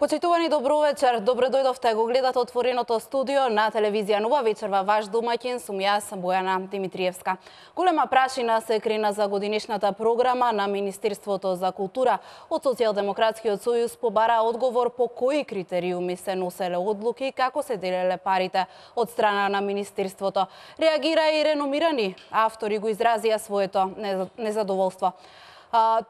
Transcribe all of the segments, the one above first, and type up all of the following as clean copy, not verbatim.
Почитувани, добро вечер. Добре дојдовте, го гледате отвореното студио на телевизија Нова. Вечерва ваш домаќин сум јас, Бојана Димитриевска. Голема прашина се крена за годинишната програма на Министерството за култура. Од Социјалдемократскиот сојуз побара одговор по кои критериуми се носеле одлуки и како се делеле парите од страна на Министерството. Реагира и реномирани автори го изразија своето незадоволство.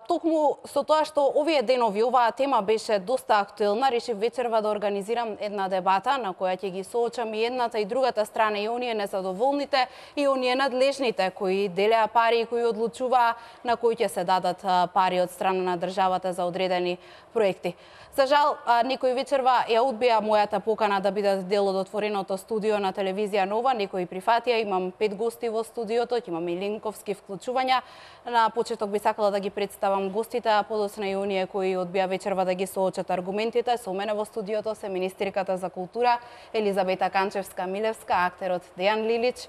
Токму со тоа што овие денови оваа тема беше доста актуелна, решив вечерва да организирам една дебата на која ќе ги соочам и едната и другата страна, и оние незадоволните и оние надлежните кои делеа пари и кои одлучуваа на кои ќе се дадат пари од страна на државата за одредени проекти. За жал, некој вечерва ја одбија мојата покана да бидат дел од отвореното студио на телевизија Нова, некои прифатија. Имам 5 гости во студиото, ќе имаме и линковски вклучувања. На почеток би сакала да ги представам гостите, а подоцна и оние кои одбија вечерва да ги соочат аргументите. Со мене во студиото се министерката за култура Елизабета Канчевска-Милевска, актерот Дејан Лилич.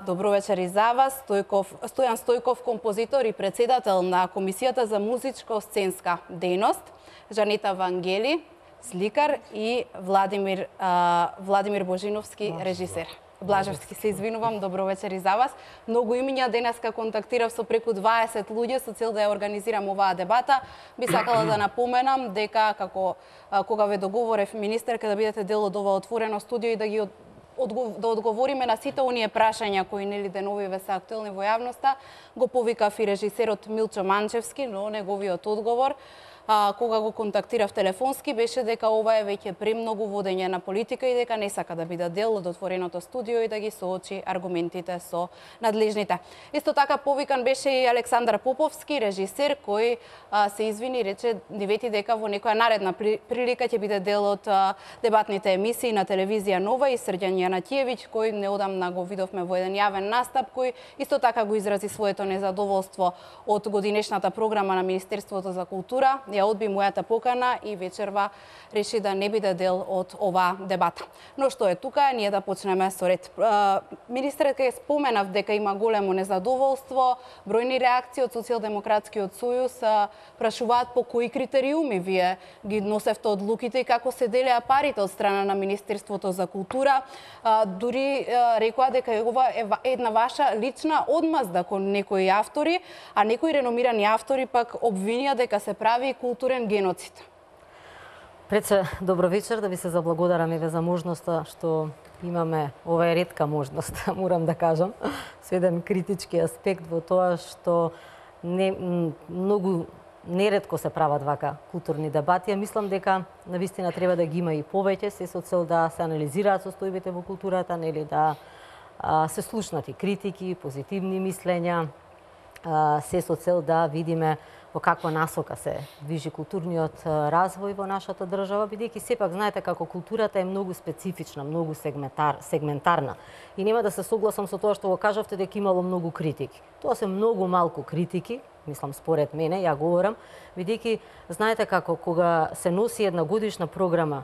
Добро вечер и за вас. Стојан Стојков, композитор и председател на Комисијата за музичко-сценска дејност, Жанета Вангели, сликар, и Владимир Божиновски, режисер. Блажевски, се извинувам, добро вечер и за вас. Многу имиња, денеска контактирав со преку 20 луѓе со цел да ја организирам оваа дебата. Би сакала да напоменам дека кога ве договорев министерка да бидете дел од ова отворено студио и да одговориме на сите оние прашања кои нели деновиве се актуелни во јавноста, го повикав и режисерот Милчо Манчевски, но неговиот одговор кога го контактирав телефонски беше дека ова е веќе премногу водење на политика и дека не сака да биде дел од отвореното студио и да ги соочи аргументите со надлежните. Исто така повикан беше и Александар Поповски, режисер, кој се извини, рече, вети дека во некоја наредна прилика ќе биде дел од дебатните емисии на телевизија Нова, и Срđan Јанатиевиќ, кој неодамна го видовме во еден јавен настап, кој исто така го изрази своето незадоволство од годинешната програма на Министерството за култура. Ја одби мојата покана и вечерва реши да не биде дел од оваа дебата. Но што е тука, ние да почнеме со ред. Министерот е споменав дека има големо незадоволство, бројни реакции од Социјалдемократскиот сојуз прашуваат по кои критериуми вие ги носевте одлуките и како се делеа парите од страна на Министерството за култура. Дури рекоа дека ова е една ваша лична одмазда кон некои автори, а некои реномирани автори пак обвинија дека се прави културен геноцид. Пред се, добро вечер, да ви се заблагодарам еве за можноста што имаме, ова е ретка можност, морам да кажам, со еден критички аспект во тоа што многу неретко се прават вака културни дебати. Мислам дека навистина треба да ги има и повеќе, се со цел да се анализираат состојбите во културата, нели, да се слушнати критики, позитивни мислења, се со цел да видиме во каква насока се движи културниот развој во нашата држава, бидејќи сепак знаете како културата е многу специфична, многу сегментарна. И нема да се согласам со тоа што го кажавте дека имало многу критики. Тоа се многу малку критики, мислам според мене, ја говорам, бидејќи знаете како кога се носи една годишна програма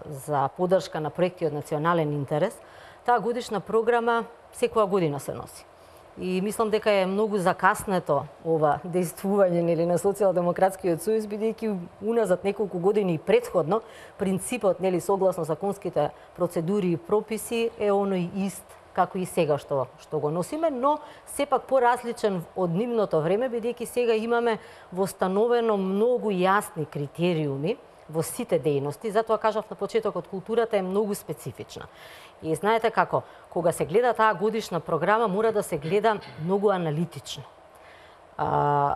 за поддршка на проекти од национален интерес, таа годишна програма секоја година се носи. И мислам дека е многу закаснето ова действување нели на Социјалдемократскиот сојуз, бидејќи уназад неколку години и претходно принципот нели согласно законските процедури и прописи е оној ист како и сега што го носиме, но сепак поразличен од нивното време, бидејќи сега имаме востановено многу јасни критериуми во сите дејности, затоа кажав на почетокот, културата е многу специфична. И знаете како, кога се гледа таа годишна програма, мора да се гледа многу аналитично.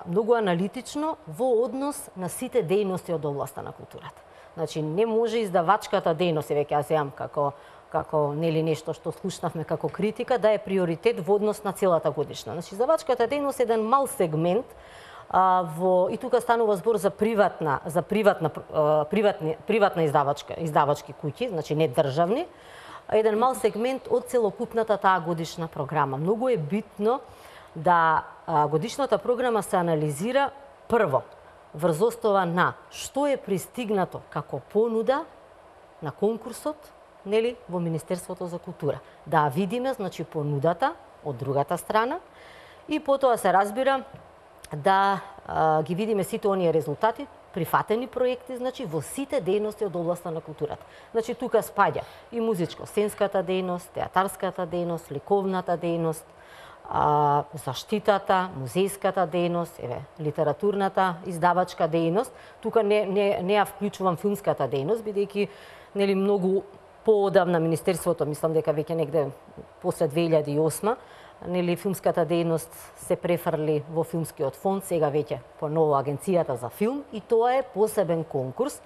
Многу аналитично во однос на сите дејности од областа на културата. Значи, не може издавачката дејност, веќе ја земам како нели нешто што слушнавме како критика, да е приоритет во однос на целата годишна. Значи, издавачката дејност е еден мал сегмент, и тука станува збор за приватна издавачки куќи, значи не државни, еден мал сегмент од целокупната таа годишна програма. Многу е битно да годишната програма се анализира прво врз основа на што е пристигнато како понуда на конкурсот, нели, во Министерството за култура. Да видиме, значи, понудата од другата страна и потоа се разбира да ги видиме сите оние резултати прифатени проекти, значи во сите дејности од областа на културата. Значи тука спаѓа и музичко-сценската дејност, театарската дејност, ликовната дејност, заштитата, музејската дејност, литературната, издавачка дејност. Тука не ја вклучувам филмската дејност, бидејќи нели многу поодамна Министерството, мислам дека веќе негде после 2008, нели филмската дејност се префрли во филмскиот фонд, сега веќе поново Агенцијата за филм, и тоа е посебен конкурс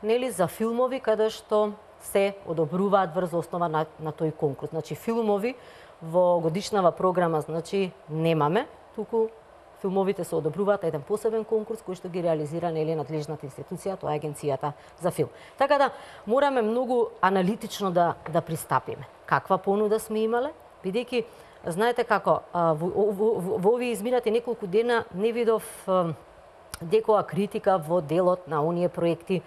нели за филмови каде што се одобруваат врз основа на тој конкурс. Значи филмови во годишнава програма значи немаме, туку филмовите се одобруваат еден посебен конкурс кој што ги реализира нели надлежната институција, тоа е Агенцијата за филм. Така да мораме многу аналитично да пристапиме. Каква понуда сме имале, бидејќи знаете како, во овие изминати неколку дена не видов декоја критика во делот на оние проекти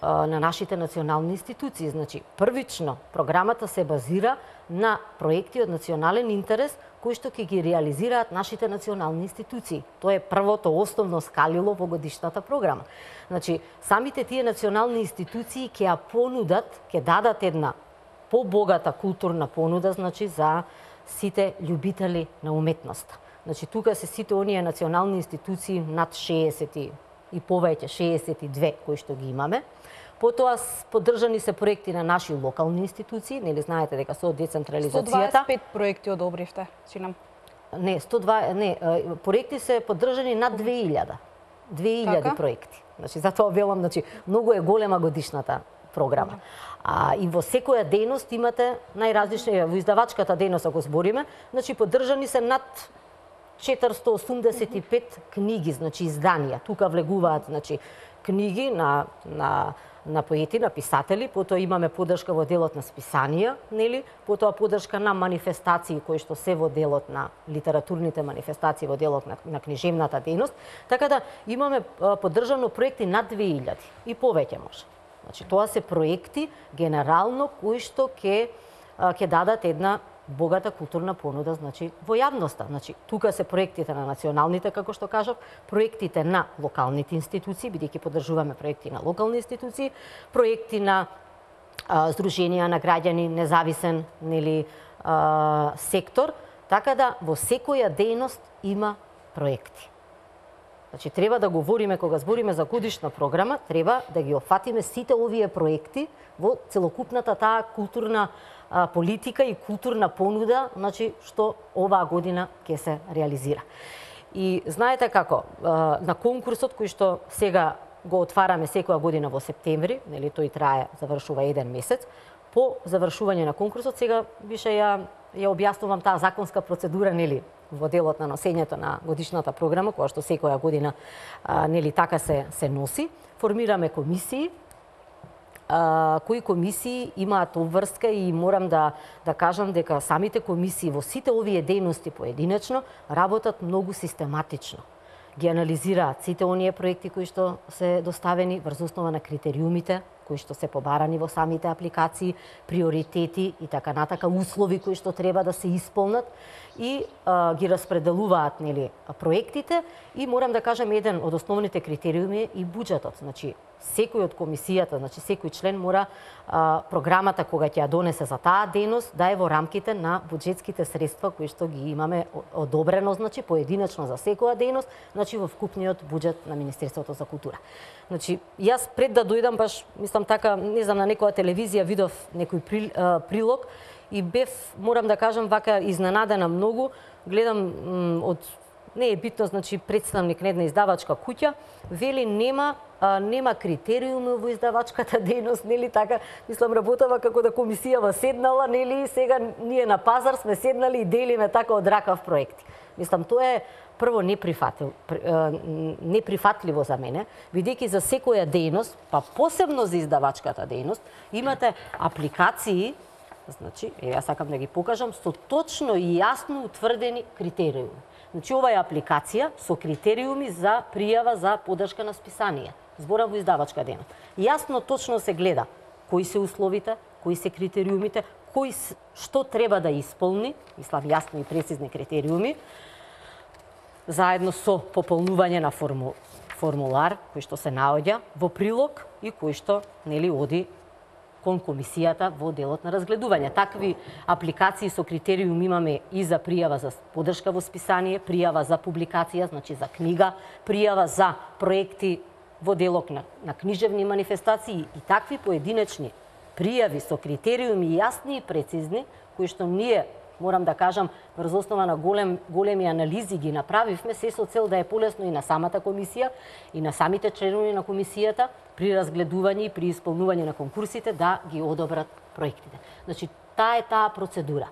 на нашите национални институции. Значи, првично, програмата се базира на проекти од национален интерес, кои што ќе ги реализираат нашите национални институции. Тоа е првото основно скалило во годишната програма. Значи, самите тие национални институции ќе ја понудат, ќе дадат една побогата културна понуда, значи, за сите љубители на уметноста. Значи, тука се сите оние национални институции над 60 и повеќе, 62 кои што ги имаме. Потоа поддржани се проекти на наши локални институции, нели знаете дека со децентрализацијата 125 проекти одобривте, чинам. Не, 102, не, проекти се поддржани над 2000. 2000 проекти. Значи затоа велам, значи многу е голема годишната програма. И во секоја дејност имате најразлични, во издавачката дејност ако збориме, значи поддржани се над 485 книги, значи изданија. Тука влегуваат значи книги на поети, на писатели, потоа имаме поддршка во делот на списанија, нели? Потоа поддршка на манифестации кои што се во делот на литературните манифестации, во делот на книжевната дејност, така да имаме поддржано проекти над 2000 и повеќе може. Значи тоа се проекти генерално кои што ќе дадат една богата културна понуда, значи во јавноста. Значи тука се проектите на националните, како што кажав, проектите на локалните институции, бидејќи поддржуваме проекти на локални институции, проекти на здруженија на граѓани, независен нели сектор, така да во секоја дејност има проекти. Значи треба да говориме кога збориме за годишна програма, треба да ги опфатиме сите овие проекти во целокупната таа културна политика и културна понуда, значи што оваа година ќе се реализира. И знаете како, на конкурсот кој што сега го отвараме секоја година во септември, нели тој трае, завршува еден месец, по завршување на конкурсот сега више ја објаснувам таа законска процедура, нели, во делот на носењето на годишната програма, која што секоја година нели така се носи. Формираме комисии, кои комисии имаат обврска и морам да кажам дека самите комисии во сите овие дејности поединечно работат многу систематично. Ги анализираат сите оние проекти кои што се доставени врз основа на критериумите кои што се побарани во самите апликации, приоритети и така натака, услови кои што треба да се исполнат и ги распределуваат нели проектите и морам да кажам еден од основните критериуми е и буџетот. Значи секој од комисијата, значи секој член мора програмата кога ќе ја донесе за таа дејност да е во рамките на буџетските средства кои што ги имаме одобрено, значи поединечно за секоја дејност, значи во вкупниот буџет на Министерството за култура. Значи јас пред да дојдам баш мислам така, не знам, на некоја телевизија видов некој прилог и бев, морам да кажам, вака изненадена многу. Гледам од не е битно, значи представник на една издавачка куќа, вели нема критериуми во издавачката дејност, нели така, мислам работава како да комисијава седнала, нели, сега ние на пазар сме седнали и делиме така од ракав проекти. Мислам, тоа е прво неприфатливо за мене, бидејќи за секоја дејност, па посебно за издавачката дејност, имате апликации, значи, јас сакам да ги покажам, со точно и јасно утврдени критериуми. Значи, ова е апликација со критериуми за пријава за поддршка на списанија. Зборам во издавачка дејност. Јасно точно се гледа кои се условите, кои се критериумите, што треба да исполни, мислам јасно и прецизни критериуми, заедно со пополнување на формулар кој што се наоѓа во прилог и кој што нели оди кон комисијата во делот на разгледување. Такви апликации со критериум имаме и за пријава за поддршка во списание, пријава за публикација, значи за книга, пријава за проекти во делот на книжевни манифестации и такви поединечни пријави со критериуми јасни и прецизни, кои што ние, морам да кажам, врз основа на големи анализи ги направивме, се со цел да е полесно и на самата комисија и на самите членови на комисијата при разгледување и при исполнување на конкурсите да ги одобрат проектите. Значи, таа процедура.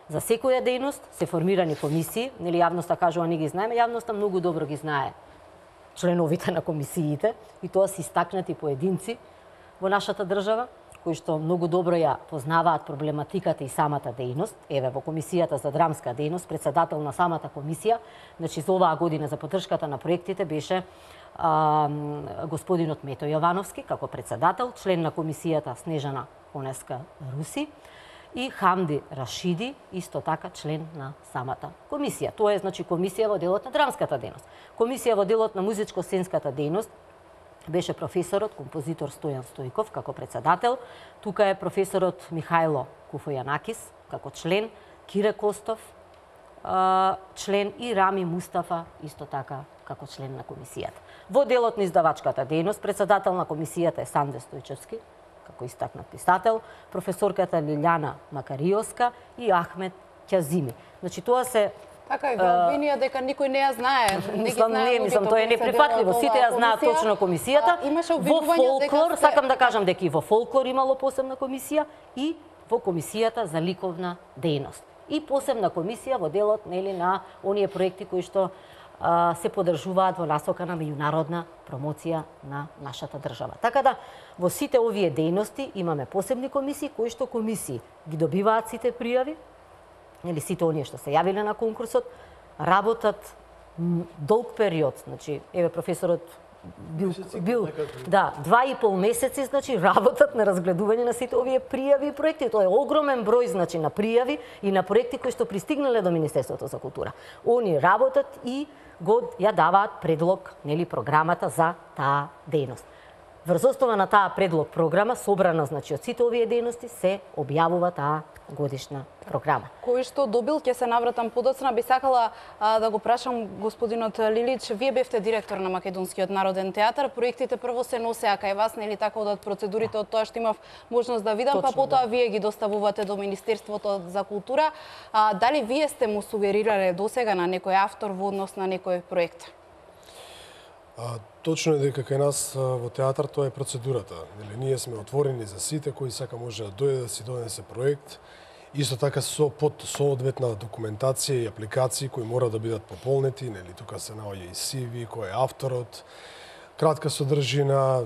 За секоја дејност се формирани комисии, нели јавноста кажува не ги знаеме, јавноста многу добро ги знае членовите на комисиите и тоа се истакнати поединци во нашата држава, кои што многу добро ја познаваат проблематиката и самата дејност. Еве, во Комисијата за драмска дејност, председател на самата комисија, значи за оваа година за поддршката на проектите беше господинот Мето Јовановски како председател, член на комисијата Снежана Конеска Руси и Хамди Рашиди, исто така член на самата комисија. Тоа е, значи, комисија во делот на драмската дејност. Комисија во делот на музичко-сценската дејност беше професорот, композитор Стојан Стојков како председател. Тука е професорот Михајло Куфојанакис како член, Кире Костов член и Рами Мустафа исто така како член на комисијата. Во делот на издавачката дејност председател на комисијата е Санде Стојчевски како истакнат писател, професорката Лилјана Макариоска и Ахмет Ќазими. Значи тоа се Така е, обвинија дека никој не ја знае. Мислам, тоа е неприфатливо. Сите ја знаат точно комисијата. Во фолклор, сакам да кажам дека и во фолклор имало посебна комисија и во комисијата за ликовна дејност. И посебна комисија во делот нели на оние проекти кои што се поддржуваат во насока на меѓународна промоција на нашата држава. Така да во сите овие дејности имаме посебни комисии кои што комисии ги добиваат сите пријави, или сите оние што се јавиле на конкурсот, работат долг период, значи еве професорот бил 2,5 месеци, значи работат на разгледување на сите овие пријави и проекти. Тоа е огромен број, значи, на пријави и на проекти кои што пристигнале до Министерството за култура. Они работат и ја даваат предлог, нели, програмата за таа дејност. Врз основа на таа предлог програма, собрана, значи, од сите овие дејности, се објавува таа годишна програма. Кој што добил, ќе се навратам подоцна, би сакала да го прашам господинот Лилич, вие бевте директор на Македонскиот народен театар, проектите прво се носеа кај вас, нели така од процедурите од тоа што имав можност да видам, па потоа вие ги доставувате до Министерството за култура. Дали вие сте му сугерирале досега на некој автор во однос на некој проект? Точно е дека кај нас во театар тоа е процедурата. Ние сме отворени за сите кои сака може да дојде да си донесе проект. Исто така под соодветна документација и апликации кои мора да бидат пополнети, тука се наоѓа и CV, кој е авторот, кратка содржина,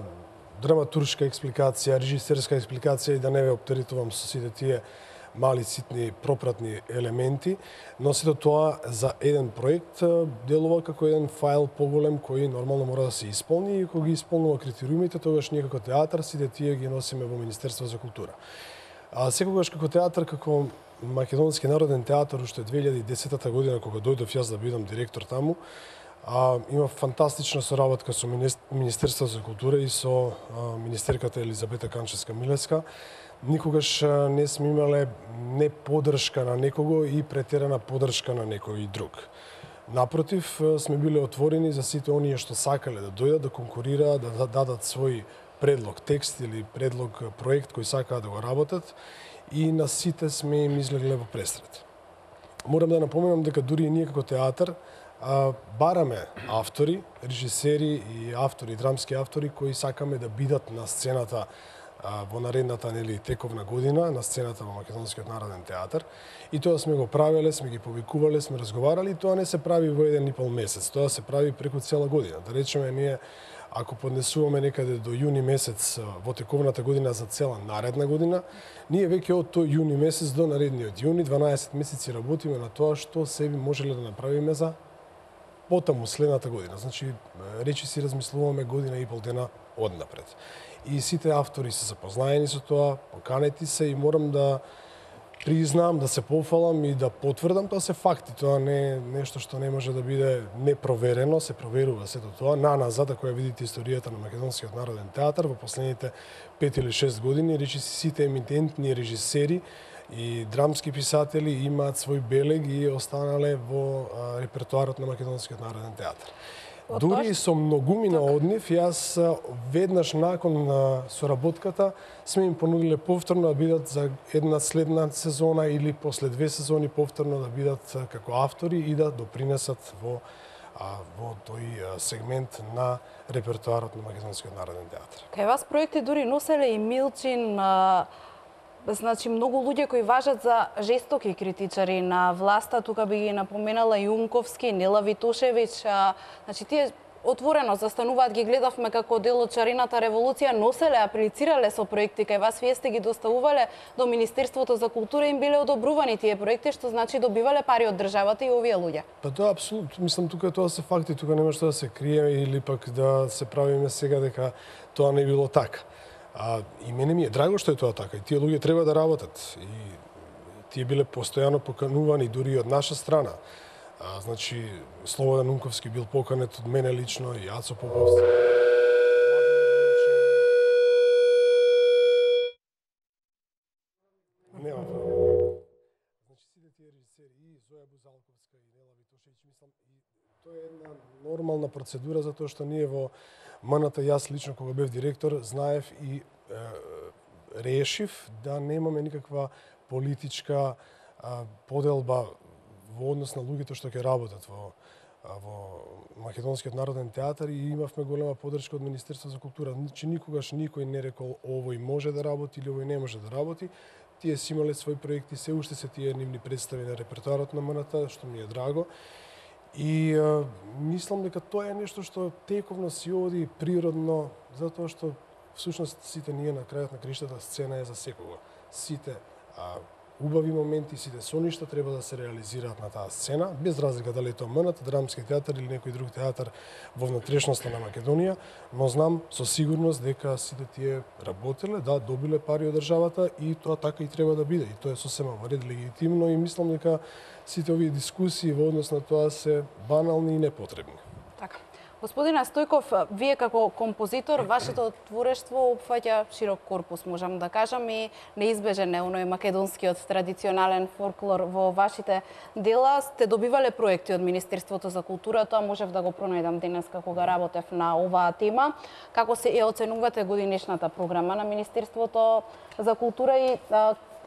драматуршка експликација, режисерска експликација и да не ве оптеритувам со сите тие мали ситни пропратни елементи, но сето тоа за еден проект делува како еден файл поголем кој нормално мора да се исполни и кога ги исполнува критериумите, тогаш ние како театар сите тие ги носиме во Министерство за култура. Секогаш како театар, како Македонски народен театар, уште 2010 година кога дојдов јас да бидам директор таму, има фантастична соработка со Министерство за култура и со министерката Елизабета Канчевска-Милевска. Никогаш не сме имале не поддршка на некого и претерана поддршка на некој друг. Напротив, сме биле отворени за сите оние што сакале да дојдат, да конкурираат, да дадат свој предлог текст или предлог проект кој сакаат да го работат и на сите сме им излегле во пресрет. Морам да напоменам дека дури и ние како театар бараме автори, режисери и автори, драмски автори кои сакаме да бидат на сцената во наредната тековна година на сцената во Македонскиот народен театар. И тоа сме го правеле, сме ги повикувале, сме разговарали, и тоа не се прави во 1,5 месец, тоа се прави преку цела година. Да речеме, ние ако поднесуваме некаде до јуни месец во тековната година за цела наредна година, ние веќе од тој јуни месец до наредниот јуни 12 месеци работиме на тоа што себе можеле да направиме за потаму следната година. Значи, речи си размислуваме година и пол дена однапред. И сите автори се запознаени со тоа, поканети се и морам да признам, да се пофалам и да потврдам, тоа се факти. Тоа не е нешто што не може да биде непроверено, се проверува сето тоа. Назад, ако ја видите историјата на Македонскиот народен театар во последните 5 или 6 години, речиси сите емитентни режисери и драмски писатели имаат свој белег и останале во репертоарот на Македонскиот народен театар. Дури со многумина од нив, јас веднаш након соработката сме им понудиле повторно да бидат за една следна сезона или после 2 сезони повторно да бидат како автори и да допринесат во тој сегмент на репертоарот на Македонскиот народен театар. Кај вас проекти дури носеле и Милчин, значи многу луѓе кои важат за жестоки критичари на власта, тука би ги напоменала Јунковски, Нела Витошевиќ, значи тие отворено застануваат, ги гледавме како дел од Чарината револуција, носеле, аплицирале со проекти кај вас, вие сте ги доставувале до Министерството за култура, им биле одобрувани тие проекти, што значи добивале пари од државата и овие луѓе. Па тоа апсолутно, мислам тука тоа се факти, тука нема што да се крие или пак да се правиме сега дека тоа не било така. И мене ми е драго што е тоа така. И тие луѓе треба да работат. И тие биле постојано поканувани дури од наша страна. Значи, Слободан Унковски бил поканет од мене лично и Ацо Поповски. Нема проблем. Значи, сите тие режисери и Зоја Бузалковска и Нела Витошевиќ, мислам, и тоа е една нормална процедура, затоа што ние во МНТ, јас лично кога бев директор, знаев и решив да немаме никаква политичка поделба во однос на луѓето што ќе работат во Македонскиот народен театар и имавме голема поддршка од Министерството за култура. Значи никогаш никој не рекол овој може да работи или овој не може да работи. Тие си имале своји проекти, се уште се тие нивни представи на репертоарот на МНТ, што ми е драго. И мислам дека тоа е нешто што тековно си оди природно, затоа што всушност сите ние на крајот на криштата сцена е за секого. Сите убави моменти, сите соништа треба да се реализираат на таа сцена, без разлика дали е тоа МНТ, драмски театар или некој друг театар во внатрешноста на Македонија, но знам со сигурност дека сите тие работеле, да, добиле пари од државата и тоа така и треба да биде. И тоа е сосема во ред легитимно и мислам дека сите овие дискусии во однос на тоа се банални и непотребни. Така. Господине Стојков, вие како композитор, вашето творештво опфаќа широк корпус, можам да кажам, и неизбежен е оној македонскиот традиционален фолклор во вашите дела. Сте добивале проекти од Министерството за култура, тоа можев да го пронајдам денес кога работев на оваа тема. Како се оценувате годинешната програма на Министерството за култура и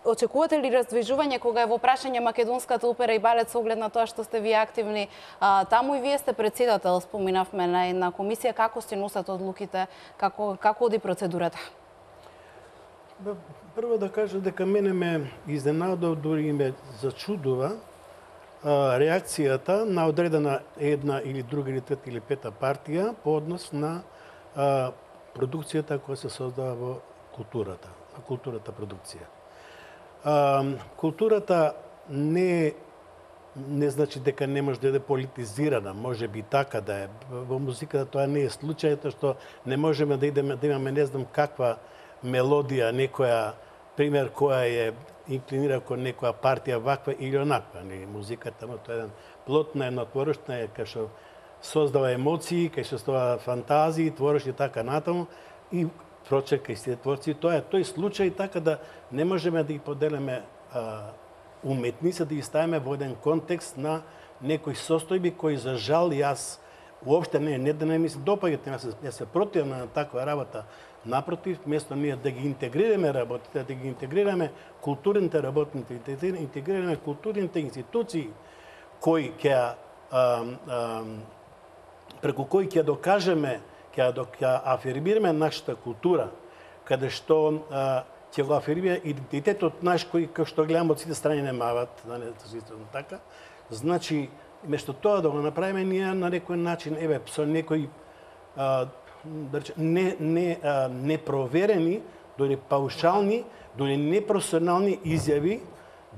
очекувате ли раздвижување кога е во прашање македонската опера и балет со оглед на тоа што сте вие активни таму и вие сте председател, споминавме на една комисија, како се носат одлуките, како оди процедурата? Прво да кажа дека мене ме изненадува, дури ме зачудува реакцијата на одредена една или друга или трета или пета партија по однос на продукцијата која се создава во културата, продукција. Културата не значи дека не може да биде политизирана, може би така да е. Во музиката тоа не е случајот, што не можеме да имаме не знам каква мелодија, некоја пример која е инклинира кон некоја партија ваква или онаква. Музиката тоа е еден плод на едно творештво кај што создава емоции, кај што создава фантазии, твориш и така натаму и прочека и сите творци. Тоа е тој случај, така да не можеме да ги поделиме уметници, да ги ставиме во еден контекст на некои состојби кои за жал јас уопште не да не ми се допаѓаат, јас се противам на таква работа. Напротив, место ние да ги интегрираме работите, да ги интегрираме културните работници, да интегрираме културните институции кои ќе преку кои ќе докажеме, ќе афирмираме нашата култура, каде што ќе го афирмира идентитетот наш кој што гледам од сите страни немават, да не системно така. Значи, место тоа да го направиме ние на некој начин, со некои непроверени, дори паушални, дори непрофесионални изјави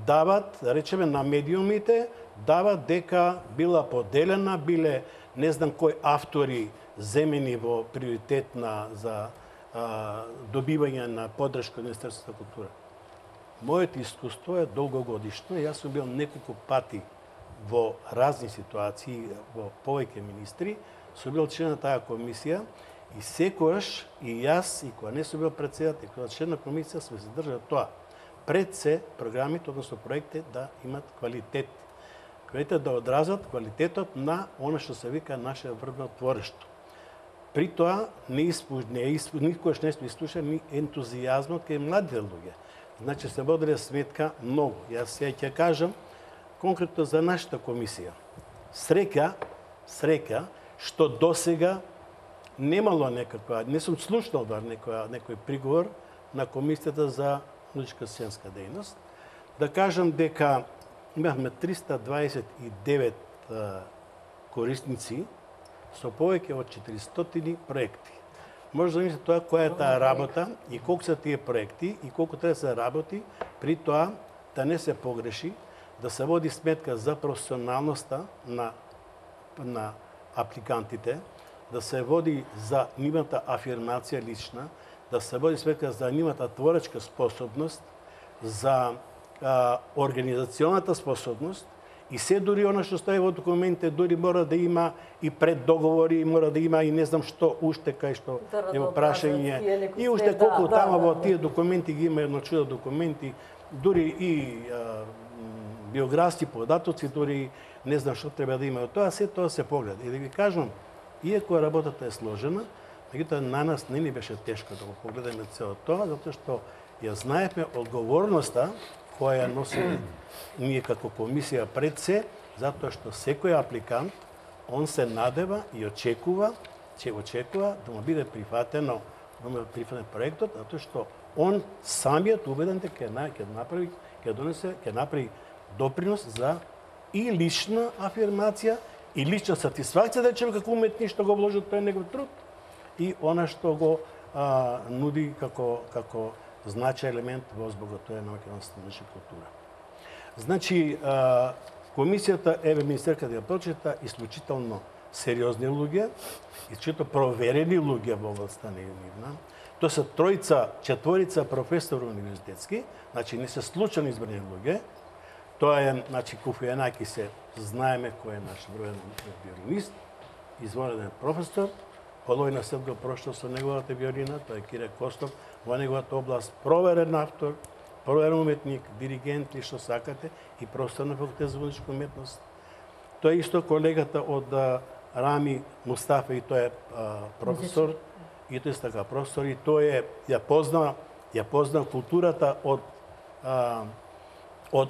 дават, речеме, на медиумите, дават дека била поделена, биле не знам кои автори земени во приоритет за добивање на поддршка од Министерството за култура. Моето искуство е долгогодишно. Јас сум бил неколку пати во разни ситуации, во повеќе министри, сум бил член на таа комисија и секогаш и јас, и кога не сум бил председател, и кога член на комисија, сме се држали тоа. Пред се програмите, односно проекти, да имат квалитет. Квалитет да одразат квалитетот на она што се вика наше врвно творештво. При тоа никогаш не сме изслушани ентузијазмот кај младите луѓе. Значи се водиле сметка многу. Јас сега ќе кажам конкретно за нашата комисија. Среќа што досега немало некаква, не сум слушнал бар некој приговор на комисијата за научно-сценска дејност. Да кажам дека имавме 329 корисници со повеќе од 400 проекти. Може да замислите тоа која е таа работа и колку се тие проекти и колку треба да се работи, при тоа да не се погреши, да се води сметка за професионалноста на апликантите, да се води за нивната афирмација лична, да се води сметка за нивната творечка способност, за организационата способност и се дури она што стои во документите, дури мора да има и преддоговори, мора да има и не знам што уште кај што е во прашање. И уште колку тама во тие документи ги има едно чудо документи, дури и биографски податоци, дури не знам што треба да има. Тоа се тоа се погледа. И да ви кажам, иако работата е сложена, меѓутоа на нас не ни беше тешко да го погледаме цело тоа, затоа што ја знаевме одговорноста која ја носиме ние како комисија пред се, затоа што секој апликант, он се надева и очекува да му биде прифатено проектот, затоа што он самиот убеден дека ќе направи допринос за и лична афирмација, и лична сатисфакција да речеме како уметник што го вложи тој негов труд и она што го нуди како значај елемент во збогатување на македонската наша култура. Значи, комисијата, министерката ја прочита, исклучително сериозни луѓе, исклучително проверени луѓе во областта нивна. Тоа се четворица професори универзитетски, значи не се случајно избрани луѓе. Тоа е, значи, Куфи Јанаки се знаеме кој е наш врвен виолинист, извонреден професор, половина свет го прошто со неговата виолина, тоа е Кире Костов, во неговата област проверен автор, проверен уметник, диригент и што сакате, и професор на факултет за музичка уметност. Тоа е исто колегата од Рами Мустафа, и тој е професор, и тој е така професор, и тој е ја позна културата од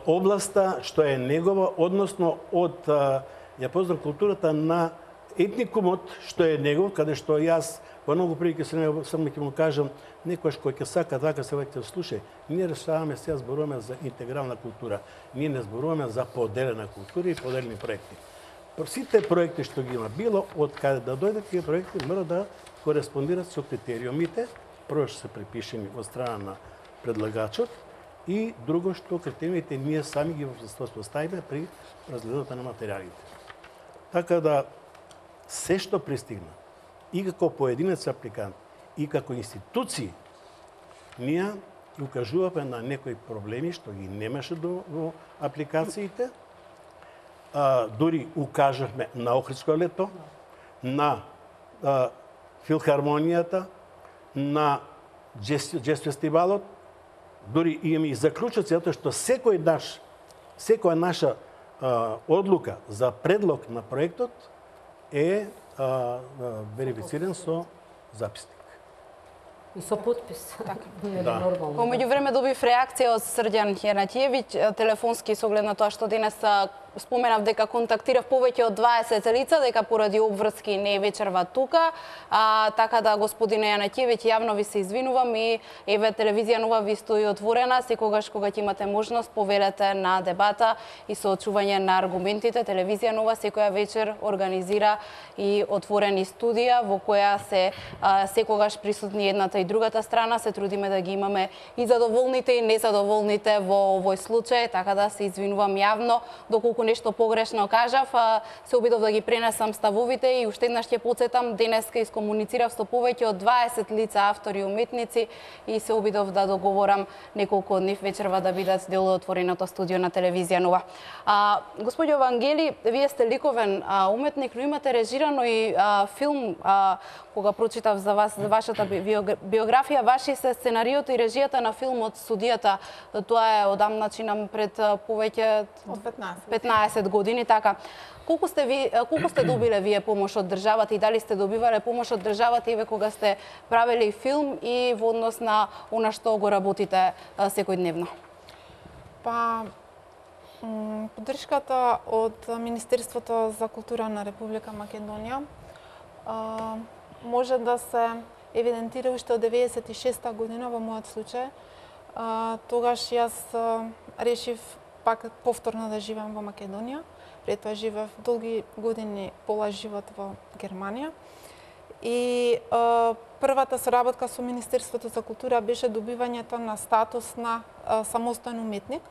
областа што е негова, односно ја позна културата на етникумот што е негов, каде што јас во многу прилики само ќе му кажам, некојаш кој ќе сака така се веќе слушај, ние решаваме сега зборуваме за интегрална култура, ние не зборуваме за поделена култура и поделени проекти. Сите проекти што ги има, било од каде да дојдат тие проекти, мора да кореспондират со критериумите, прво што се препишени од страна на предлагачот и друго што критериумите ние сами ги поставиме при разгледата на материјалите. Така да се што пристигна, и како поединец апликант, и како институции, ние укажуваме на некои проблеми што ги немаше во апликациите, дури укажавме на Охридско лето, на филхармонијата, на джез фестивалот, дури имаме и заклучоци, затоа што секоја наша одлука за предлог на проектот е верифициран со записник. И со подпис. Да. Нормално. Во меѓувреме добив реакција од Срđan Јанатиевиќ, телефонски со оглед на тоа што денес споменав дека контактирав повеќе од 20 лица, дека поради обврски не е вечерва тука, така да господине Јанатиевиќ, јавно ви се извинувам и еве телевизија Нова ви стои отворена, секогаш кога ќе имате можност повелете на дебата и соочување на аргументите. Телевизија Нова секоја вечер организира и отворени студија во која се секогаш присутни едната и другата страна, се трудиме да ги имаме и задоволните и незадоволните во овој случај, така да се извинувам јавно доколку нешто погрешно кажав, се обидов да ги пренесам ставовите и уште еднаш ќе потсетам, денеска искомуницирав со повеќе од 20 лица, автори и уметници и се обидов да договорам неколку од нив вечерва да бидат дел од отвореното студио на телевизија Нова. Господјо Вангели, вие сте ликовен уметник, но имате режирано и филм, кога прочитав за вас, за вашата биографија, ваши се сценариото и режијата на филмот Судијата. Тоа е одамна чинам пред повеќе од 15 години, така. Колку сте добиле вие помош од државата и дали сте добивале помош од државата и кога сте правеле филм и во однос на она што го работите секојдневно? Па, поддршката од Министерството за култура на Република Македонија може да се евидентира уште од 96-та година во мојот случај. Тогаш јас решив пак повторно да живеам во Македонија. Пред тоа живеев долги години, пола живот во Германија. И првата соработка со Министерството за култура беше добивањето на статус на самостоен уметник,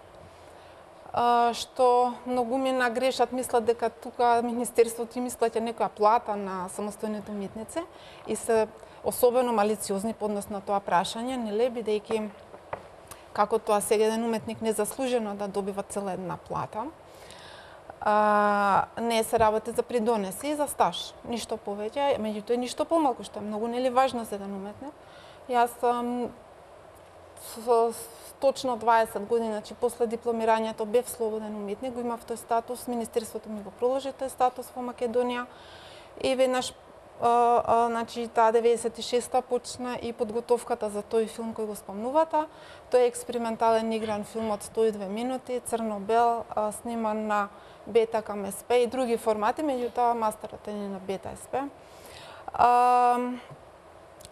што многу ми нагрешат, мислат дека тука Министерството им исплаќа некоја плата на самостојните уметници и се особено малициозни по однос на тоа прашање, нели, бидејќи како тоа сега еден уметник незаслужено да добива цела една плата. Не се работи за придонеси и за стаж, ништо повеќе, меѓутоа ништо помалку, што е многу нели важно за еден уметник. Јас со точно 20 години, значи после дипломирањето бев слободен уметник, го имав тој статус, Министерството ми го проложи тој статус во Македонија и веднаш значи таа 96-та почна и подготовката за тој филм кој го спомнувате. Тој е експериментален игран филм од 102 минути, црно-бел, сниман на Бета КМСП и други формати, меѓутоа мастерот е на Бета СП.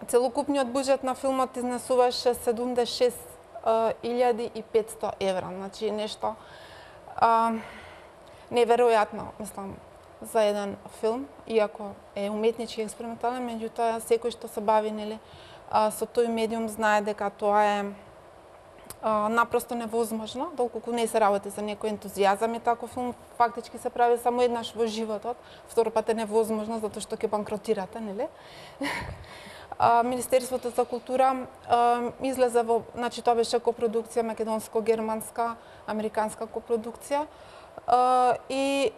Целокупниот буџет на филмот изнесуваше 76.500 евра, значи нешто неверојатно, мислам, за еден филм, иако е уметнички експериментален, меѓутоа секој што се бави нели со тој медиум знае дека тоа е напросто невозможно, доколку не се работи за некој ентузијазам и таков филм фактички се прави само еднаш во животот, втор пат е невозможно затоа што ќе банкротирате, нели? Министерството за култура излезе во, значи тоа беше копродукција македонско-германска, американска копродукција и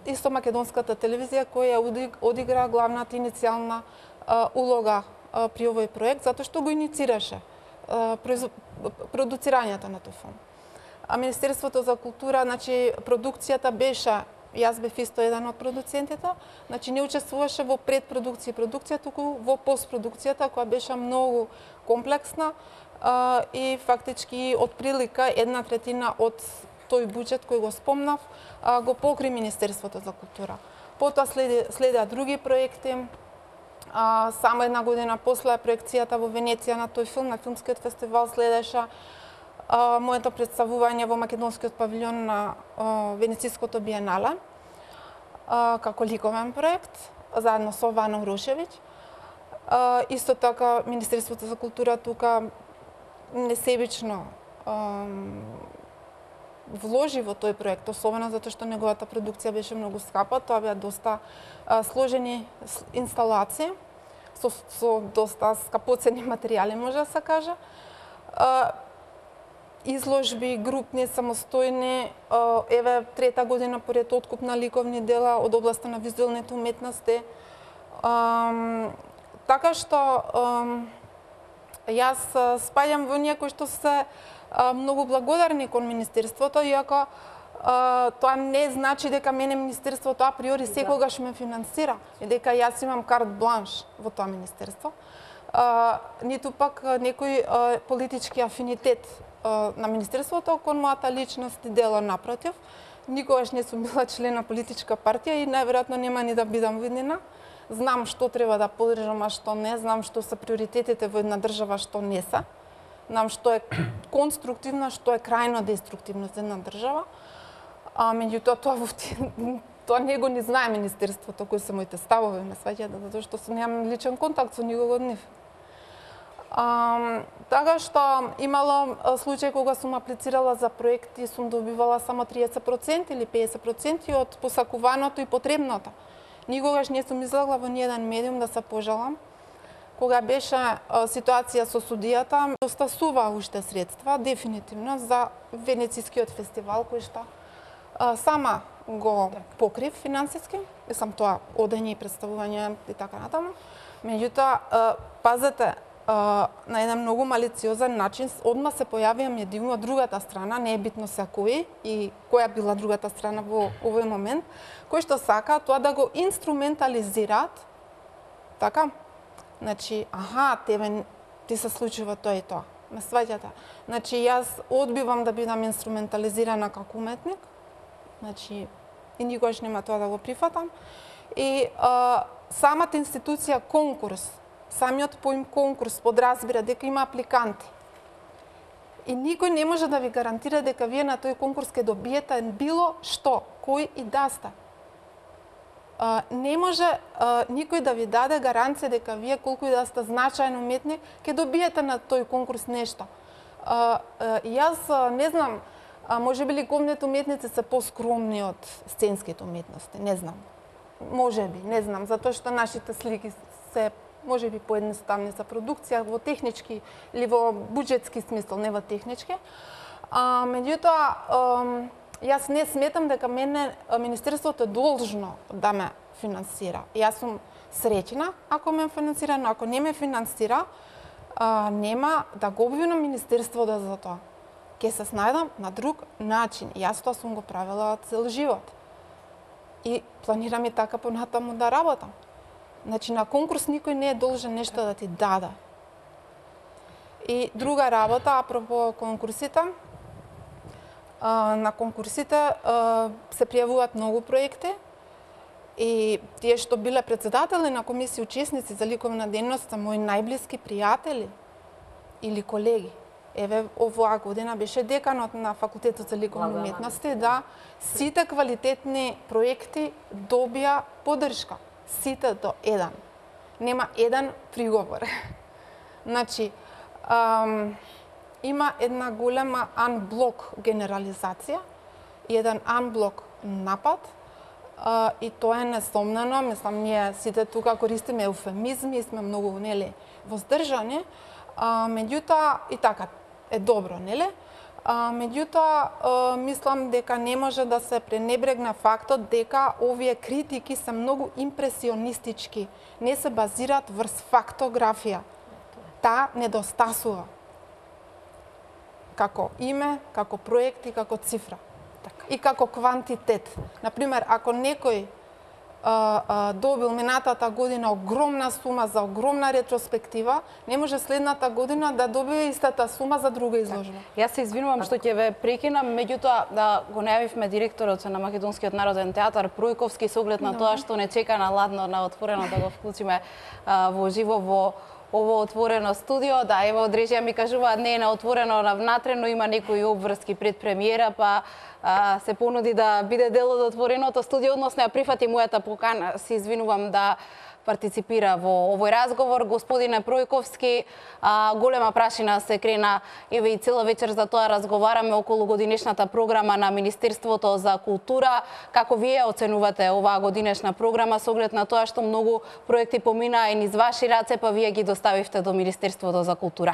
исто македонската телевизија која одигра главната иницијална улога при овој проект затоа што го иницираше продуцирањето на тој филм. Министерството за култура, значи продукцијата беше, јас бев исто еден од продуцентите, значи не учествуваше во предпродукција и продукција, туку во постпродукцијата која беше многу комплексна и фактички од прилика 1/3 од тој буџет кој го спомнав го покри Министерството за култура. Потоа следеа други проекти. Само една година после проекцијата во Венеција на тој филм, на филмскиот фестивал, следеше моето представување во македонскиот павилјон на Венецијското биенале како ликовен проект, заедно со Вано Урошевиќ. Исто така Министерството за култура тука несебично вложи во тој проект, особено затоа што неговата продукција беше многу скапа, тоа беа доста сложени инсталации со доста скапоцени материјали, може да се каже. Изложби, групни, самостојни, еве трета година поред откуп на ликовни дела од областа на визуелните уметности. Така што јас спаѓам во оние кои што се многу благодарни кон Министерството, иако тоа не значи дека мене Министерството априори секогаш ме финансира и дека јас имам карт бланш во тоа Министерство. Ниту пак некој политички афинитет на Министерството кон мојата личност и дело, напротив. Никогаш не сум била член на политичка партија и најверојатно нема ни да бидам во иднина. Знам што треба да поддржам, а што не, знам што се приоритетите во една држава, што не се. Знам што е конструктивно, што е крајно деструктивно за една држава. Меѓутоа тоа не го ни знае Министерството кои се моите ставови, ме сваќате, затоа што немам личен контакт со никого од нив. Така што имало случај кога сум аплицирала за проект и сум добивала само 30% или 50% од посакуваното и потребното. Никогаш не сум излегла во ниеден медиум да се пожалам. Кога беше ситуација со судијата, остасува уште средства, дефинитивно, за Венецискиот фестивал, кој што сама го покрив финансиски, мислам тоа одење и представување и така натаму. Меѓутоа, пазете, на еден многу малициозен начин одма се појавија медиуми од другата страна, не е битно се кој и која била другата страна во овој момент, кои што сака тоа да го инструментализираат, така? Значи, ти се случува тоа и тоа. Ме сваќате? Значи, јас одбивам да бидам инструментализирана како уметник, значи, и никогаш нема тоа да го прифатам. И самата институција конкурс, самиот поим конкурс подразбира дека има апликанти. И никој не може да ви гарантира дека вие на тој конкурс ќе добиете било што, кој и да сте. Не може никој да ви даде гаранција дека вие колку и да сте значаен уметник, ќе добиете на тој конкурс нешто. Јас не знам, може би ликовните уметници се поскромни од сценските уметности, не знам. Може би, не знам, затоа што нашите слики се може би поедноставни за продукција во технички или во буџетски смисол, не во технички. Меѓутоа, јас не сметам дека мене Министерството е должно да ме финансира. Јас сум среќна ако ме финансира, но ако не ме финансира, нема да го обвинам Министерството за тоа. Ке се снајдам на друг начин. Јас тоа сум го правила цел живот. И планирам и така понатаму да работам. Значи, на конкурс никој не е должен нешто да ти даде. И друга работа, апропо конкурсите, на конкурсите се пријавуваат многу проекти и тие што биле председатели на комисија учесници за ликовна дејност се мои најблиски пријатели или колеги. Еве, оваа година беше деканот на Факултетот за ликовни уметности, да сите квалитетни проекти добија поддршка. Сите до еден. Нема еден приговор. Значи, има една голема анблок генерализација и еден анблок напад, и тоа е несомнено. Мислам, ние сите тука користиме еуфемизми и сме многу, нели, воздржани, меѓутоа и така е добро, нели? Меѓутоа, мислам дека не може да се пренебрегне фактот дека овие критики се многу импресионистички, не се базираат врз фактографија. Таа недостасува. Како име, како проект и како цифра. И како квантитет. Например, ако некој добил минатата година огромна сума за огромна ретроспектива, не може следната година да добие истата сума за друга изложба. Јас се извинувам што ќе ве прекинам, меѓутоа да го најавивме директорот на Македонскиот народен театар Пројковски со оглед на тоа што не чека на ладно, на отворено да го вклучиме во живо во ово отворено студио. Да, ево од режија ми кажуваат не е на отворено, на внатрено, има некои обврски пред премиера, па се понуди да биде дел од отвореното студио, односно ја прифати мојата покана. Се извинувам да партиципира во овој разговор. Господине Пројковски, голема прашина се крена, еве и цела вечер за тоа разговараме околу годинешната програма на Министерството за култура. Како вие оценувате оваа годинешна програма со оглед на тоа што многу проекти поминаа и низ ваши раце, па вие ги доставивте до Министерството за култура?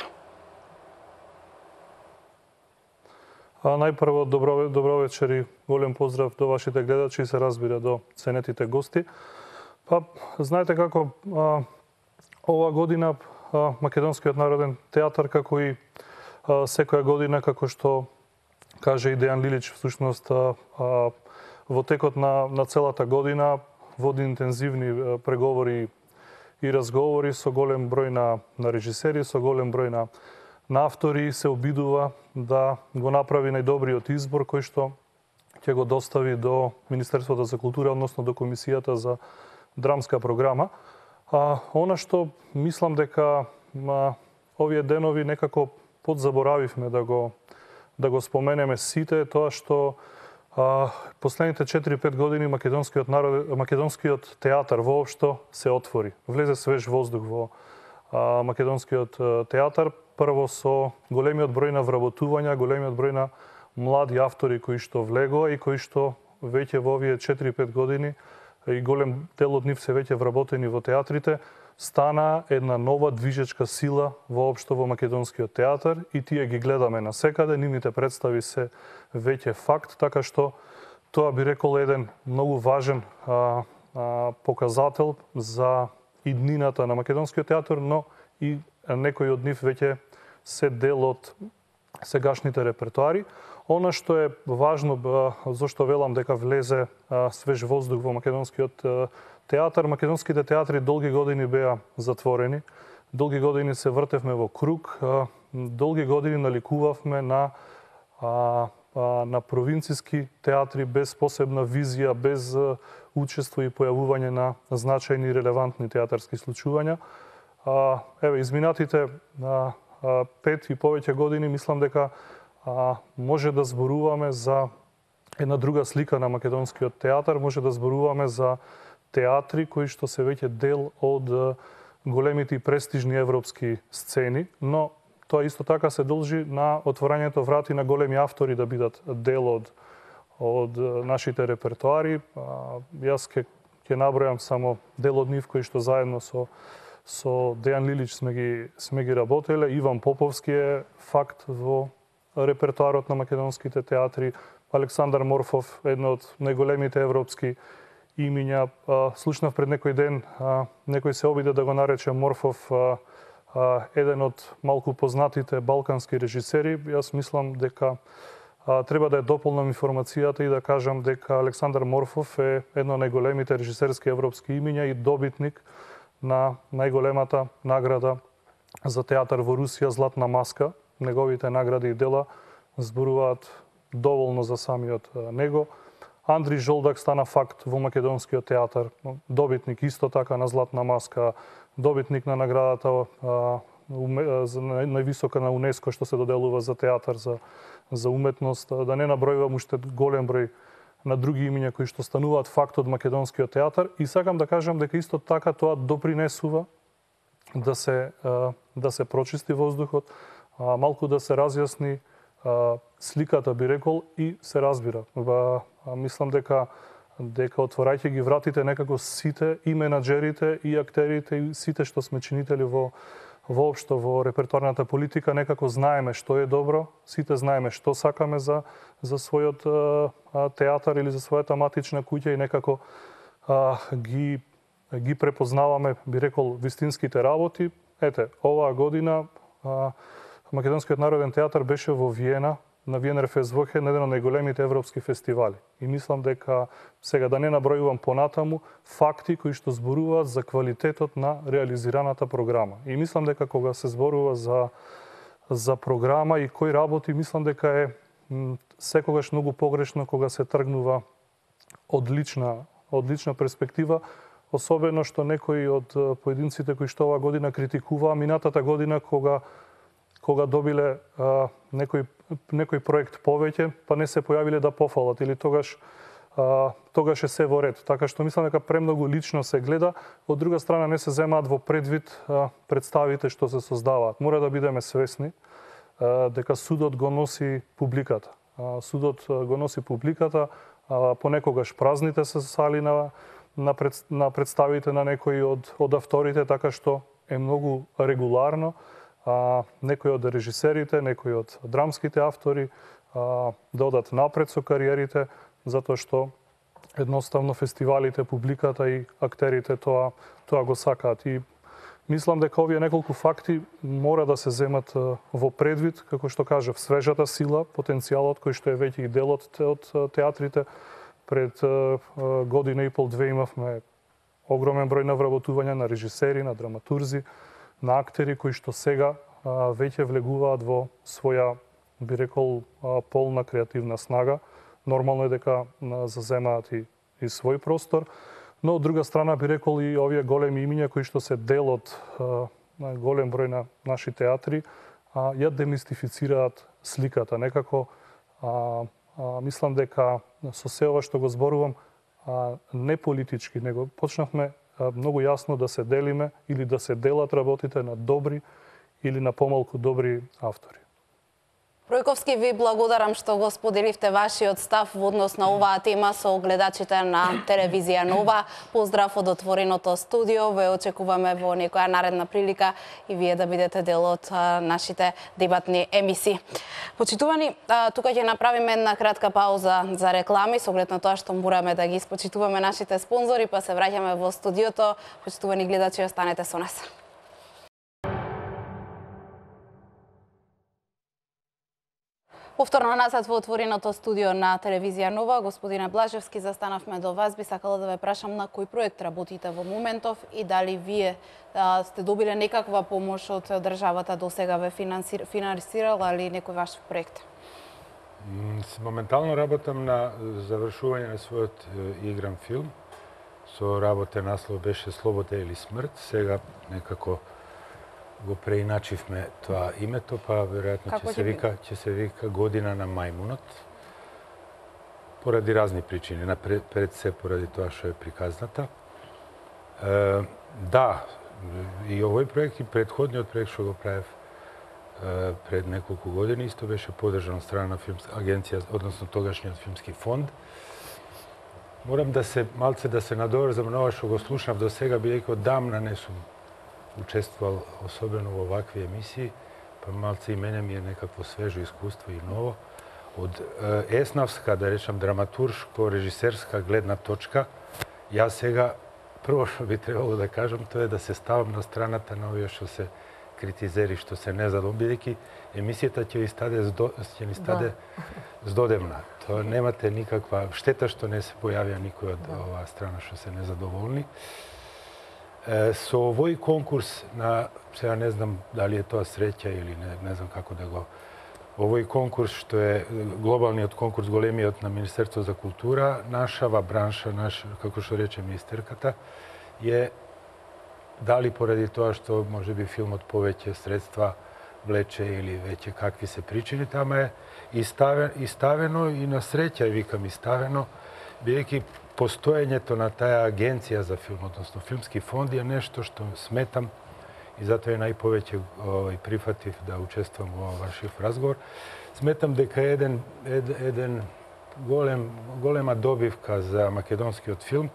Најпрво, добро вечер и голем поздрав до вашите гледачи и се разбира до ценетите гости. Па, знаете како оваа година Македонскиот народен театар, како и секоја година, како што каже и Дејан Лилич, всушност во текот на целата година води интензивни преговори и разговори со голем број на режисери, со голем број на автори, се обидува да го направи најдобриот избор кој што ќе го достави до Министерството за култура, односно до Комисијата за драмска програма. Она што мислам дека овие денови некако подзаборавивме да го споменеме сите, тоа што последните 4-5 години македонскиот театар воопшто се отвори. Влезе свеж воздух македонскиот театар, прво со големиот број на вработувања, големиот број на млади автори кои што влегоа и кои што веќе во овие 4-5 години и голем дел од нив се веќе вработени во театрите, стана една нова движечка сила воопшто во македонскиот театар и тие ги гледаме насекаде, нивните представи се веќе факт, така што тоа би рекол еден многу важен показател за иднината на македонскиот театар, но и некои од нив веќе се дел од сегашните репертоари. Она што е важно, зашто велам дека влезе свеж воздух во македонскиот театар, македонските театри долги години беа затворени, долги години се вртевме во круг, долги години наликувавме на провинциски театри без посебна визија, без учество и појавување на значајни и релевантни театарски случувања. Еве, изминатите 5 и повеќе години, мислам дека може да зборуваме за една друга слика на македонскиот театар, може да зборуваме за театри кои што се веќе дел од големите и престижни европски сцени, но тоа исто така се должи на отворањето врати на големи автори да бидат дел од нашите репертоари. Јас ќе набројам само дел од нив кои што заедно со Дејан Лилич сме ги работеле. Иван Поповски е факт во репертоарот на македонските театри. Александар Морфов, едно од најголемите европски имиња. Слушнав пред некој ден, некој се обиде да го нарече Морфов еден од малку познатите балкански режисери. Јас мислам дека треба да ја дополнам информацијата и да кажам дека Александар Морфов е едно од најголемите режисерски европски имиња и добитник на најголемата награда за театар во Русија, Златна маска. Неговите награди и дела зборуваат доволно за самиот него. Андри Жолдак стана факт во македонскиот театар, добитник исто така на Златна маска, добитник на наградата највисока на УНЕСКО што се доделува за театар, за уметност. Да не набројувам уште голем број на други имиња кои што стануваат факт од македонскиот театар. И сакам да кажам дека исто така тоа допринесува да се прочисти воздухот, малку да се разјасни сликата, би рекол, и се разбира. Мислам дека отворајќи ги вратите некако сите и менаџерите и актерите и сите што сме чинители воопшто во репертоарната политика, некако знаеме што е добро, сите знаеме што сакаме за својот театар или за својата матична куќа и некако ги препознаваме, би рекол, вистинските работи. Ете, оваа година Македонскиот народен театар беше во Виена, на Виенер Фезвохе, на еден од најголемите европски фестивали. И мислам дека, сега да не набројувам понатаму, факти кои што зборуваат за квалитетот на реализираната програма. И мислам дека кога се зборува за програма и кој работи, мислам дека е секогаш многу погрешно кога се тргнува од лична перспектива, особено што некои од поединците кои што оваа година критикуваа минатата година кога добиле некој проект повеќе, па не се појавиле да пофалат или тогаш е се во ред. Така што мислам дека премногу лично се гледа, од друга страна не се земаат во предвид представите што се создаваат. Мора да бидеме свесни дека судот го носи публиката. Судот го носи публиката, понекогаш празните се сали на представите на некои од авторите, така што е многу регуларно некои од режисерите, некои од драмските автори да одат напред со кариерите, затоа што едноставно фестивалите, публиката и актерите тоа го сакаат. И мислам дека овие неколку факти мора да се земат во предвид, како што кажав, свежата сила, потенцијалот кој што е веќе и дел од театрите. Пред година и пол, две имавме огромен број на вработувања на режисери, на драматурзи, на актери кои што сега веќе влегуваат во своја, би рекол, полна креативна снага. Нормално е дека заземаат и свој простор, но од друга страна би рекол и овие големи имиња кои што се дел од голем број на наши театри, ја демистифицираат сликата. Некако мислам дека со се ова што го зборувам, не политички, него почнавме многу јасно да се делиме или да се делат работите на добри или на помалку добри автори. Пројковски, ви благодарам што го споделивте вашиот став во однос на оваа тема со гледачите на телевизија Нова. Поздрав од отвореното студио. Ве очекуваме во некоја наредна прилика и вие да бидете дел од нашите дебатни емисии. Почитувани, тука ќе направиме една кратка пауза за реклами, со оглед на тоа што мораме да ги испочитуваме нашите спонзори, па се враќаме во студиото. Почитувани гледачи, останете со нас. Повторно назад во отвореното студио на телевизија Нова. Господине Блажевски, застанавме до вас. Би сакала да ве прашам на кој проект работите во моментов и дали вие сте добиле некаква помош од државата до сега, ве финансирала ли некој ваш проект? Моментално работам на завршување на својот игран филм. Со работен наслов беше Слобода или смрт. Сега некако го преиначивме тоа името, па веројатно ќе се вика Година на мајмунот. Поради разни причини, пред се поради тоа што е приказната. Да, и овој проект и предходниот проект што го правев пред неколку години исто беше поддржан од страна на агенција, односно тогашниот филмски фонд. Морам да се малце да се надоврзам на ова што го слушнав до сега, бидејќи одамна не сум учествувал особено во вакви емисии, па малце и мене ми е некакво свежо искуство и ново. Од еснавска, да речам, драматуршко-режисерска гледна точка, јас сега прво што би требало да кажам, тоа е да се ставам на страната на овие што се критизери, што се незадоволни, бидејќи емисијата ќе ни стаде здодевна. Тоа немате никаква штета што не се појавија никој од оваа страна што се незадоволни. Со овој конкурс на, сега не знам дали е тоа среќа или не знам како да го... Овој конкурс што е глобалниот конкурс, големиот на Министерство за култура, нашава бранша, како што рече министерката, е дали поради тоа што може би филмот повеќе средства влече или веќе какви се причините, ама е иставено и на среќа, викам иставено, бидејќи постоењето на таа агенција за филм, односно филмски фонд, е нешто што сметам и затоа е најповеќе прифатив да учествувам во вашиот разговор. Сметам дека е еден голема добивка за македонскиот филм.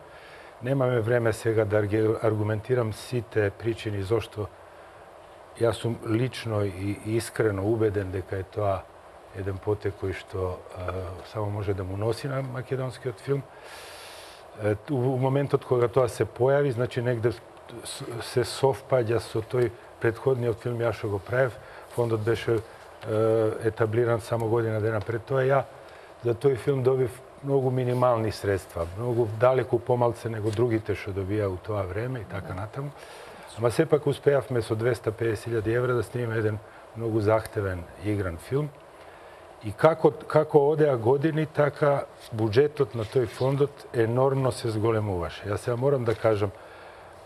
Немаме време сега да ги аргументирам сите причини зошто јас сум лично и искрено убеден дека е тоа еден потек кој што само може да му носи на македонскиот филм. У моментот кога тоа се појави, значи негде се совпаѓа со тој претходниот филм ја што го правев. Фондот беше етаблиран само година дена пред тоа. Ја за тој филм добив многу минимални средства, многу далеку помалце него другите што добија у тоа време и така натаму. Ама сепак успеавме со 250.000 евра да снимиме еден многу захтевен игран филм. И како одеа години, така буџетот на тој фондот енормно се зголемуваше. Јас сега морам да кажам,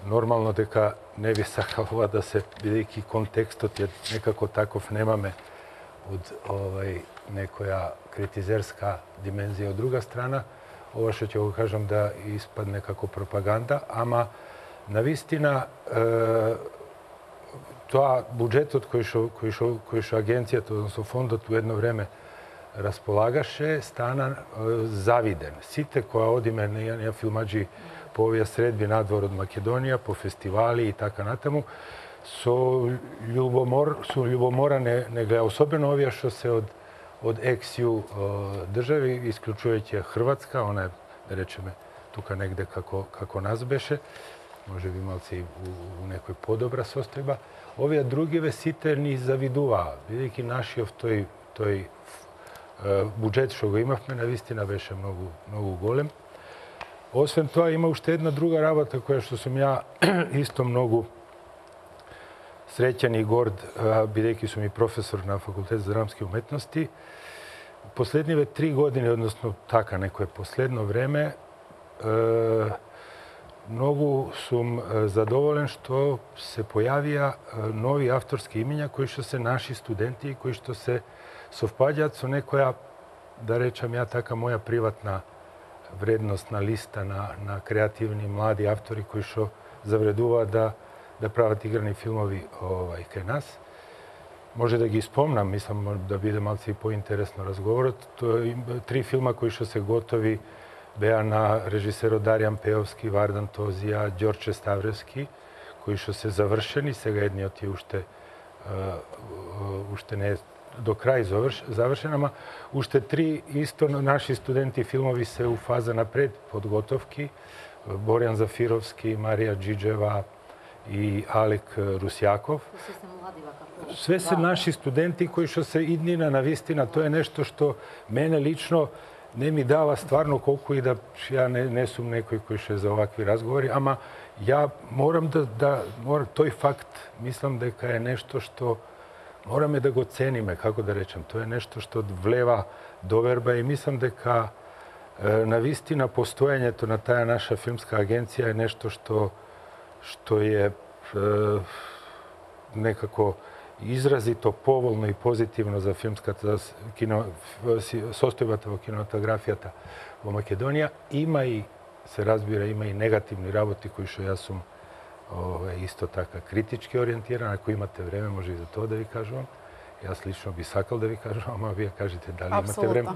нормално дека не би сакал ова да се, бидејќи контекстот е некако таков, немаме од некоја критизерска димензија од друга страна, ова што ќе го кажам да испадне како пропаганда, ама навистина тоа буџетот кој што агенцијата, односно фондот у едно време располагаше, стана завиден. Сите која одиме на филмаџи по овие средби надвор од Македонија, по фестивали и така натаму, со љубомора не гледа, особено овие што се од екс-ју држави, исклучувајќи Хрватска, она е, да речеме, тука негде како нас беше, може би малце и у некој подобра состојба. Овие другиве сите ни завидуваа, бидејќи нашиот тој буџет што го имавме, навистина беше многу голем. Освен тоа, има уште една друга работа која што сум ја исто многу среќен и горд, бидејќи сум и професор на Факултет за драмски уметности. Последниве 3 години, односно така некое последно време, многу сум задоволен што се појавија нови авторски имиња кои што се наши студенти и кои што се совпаѓаат со некоја, да речам ја така, моја приватна вредностна листа на креативни млади автори кои што завредуваат да прават играни филмови кај нас. Може да ги спомнам, мислам да биде малци поинтересно разговорот. Три филма кои што се готови беа на режисерот Даријан Пеовски, Вардан Тозија, Ѓорче Ставревски, кои што се завршени, сега едниот е уште не е до крај завршен, ама уште три исто наши студенти филмови се у фаза на предподготовки. Борјан Зафировски, Марија Џиџева и Алек Русјаков. Све се наши студенти кои што се иднина на вистина. Тоа е нешто што мене лично не ми дава стварно колку и да ја не сум некој кој што е за овакви разговори, ама ја морам тој факт мислам дека е нешто што мораме да го цениме, како да речем. Тоа е нешто што влева доверба и мислам дека на вистина постоењето на таа наша филмска агенција е нешто што е некако изразито поволно и позитивно за филмската состојбата во кинематографијата во Македонија. Има и, се разбира, има и негативни работи кои што јас сум исто така критички ориентиран. Ако имате време, може и за тоа да ви кажувам. Јас лично би сакал да ви кажувам, ама вие кажете дали имате време.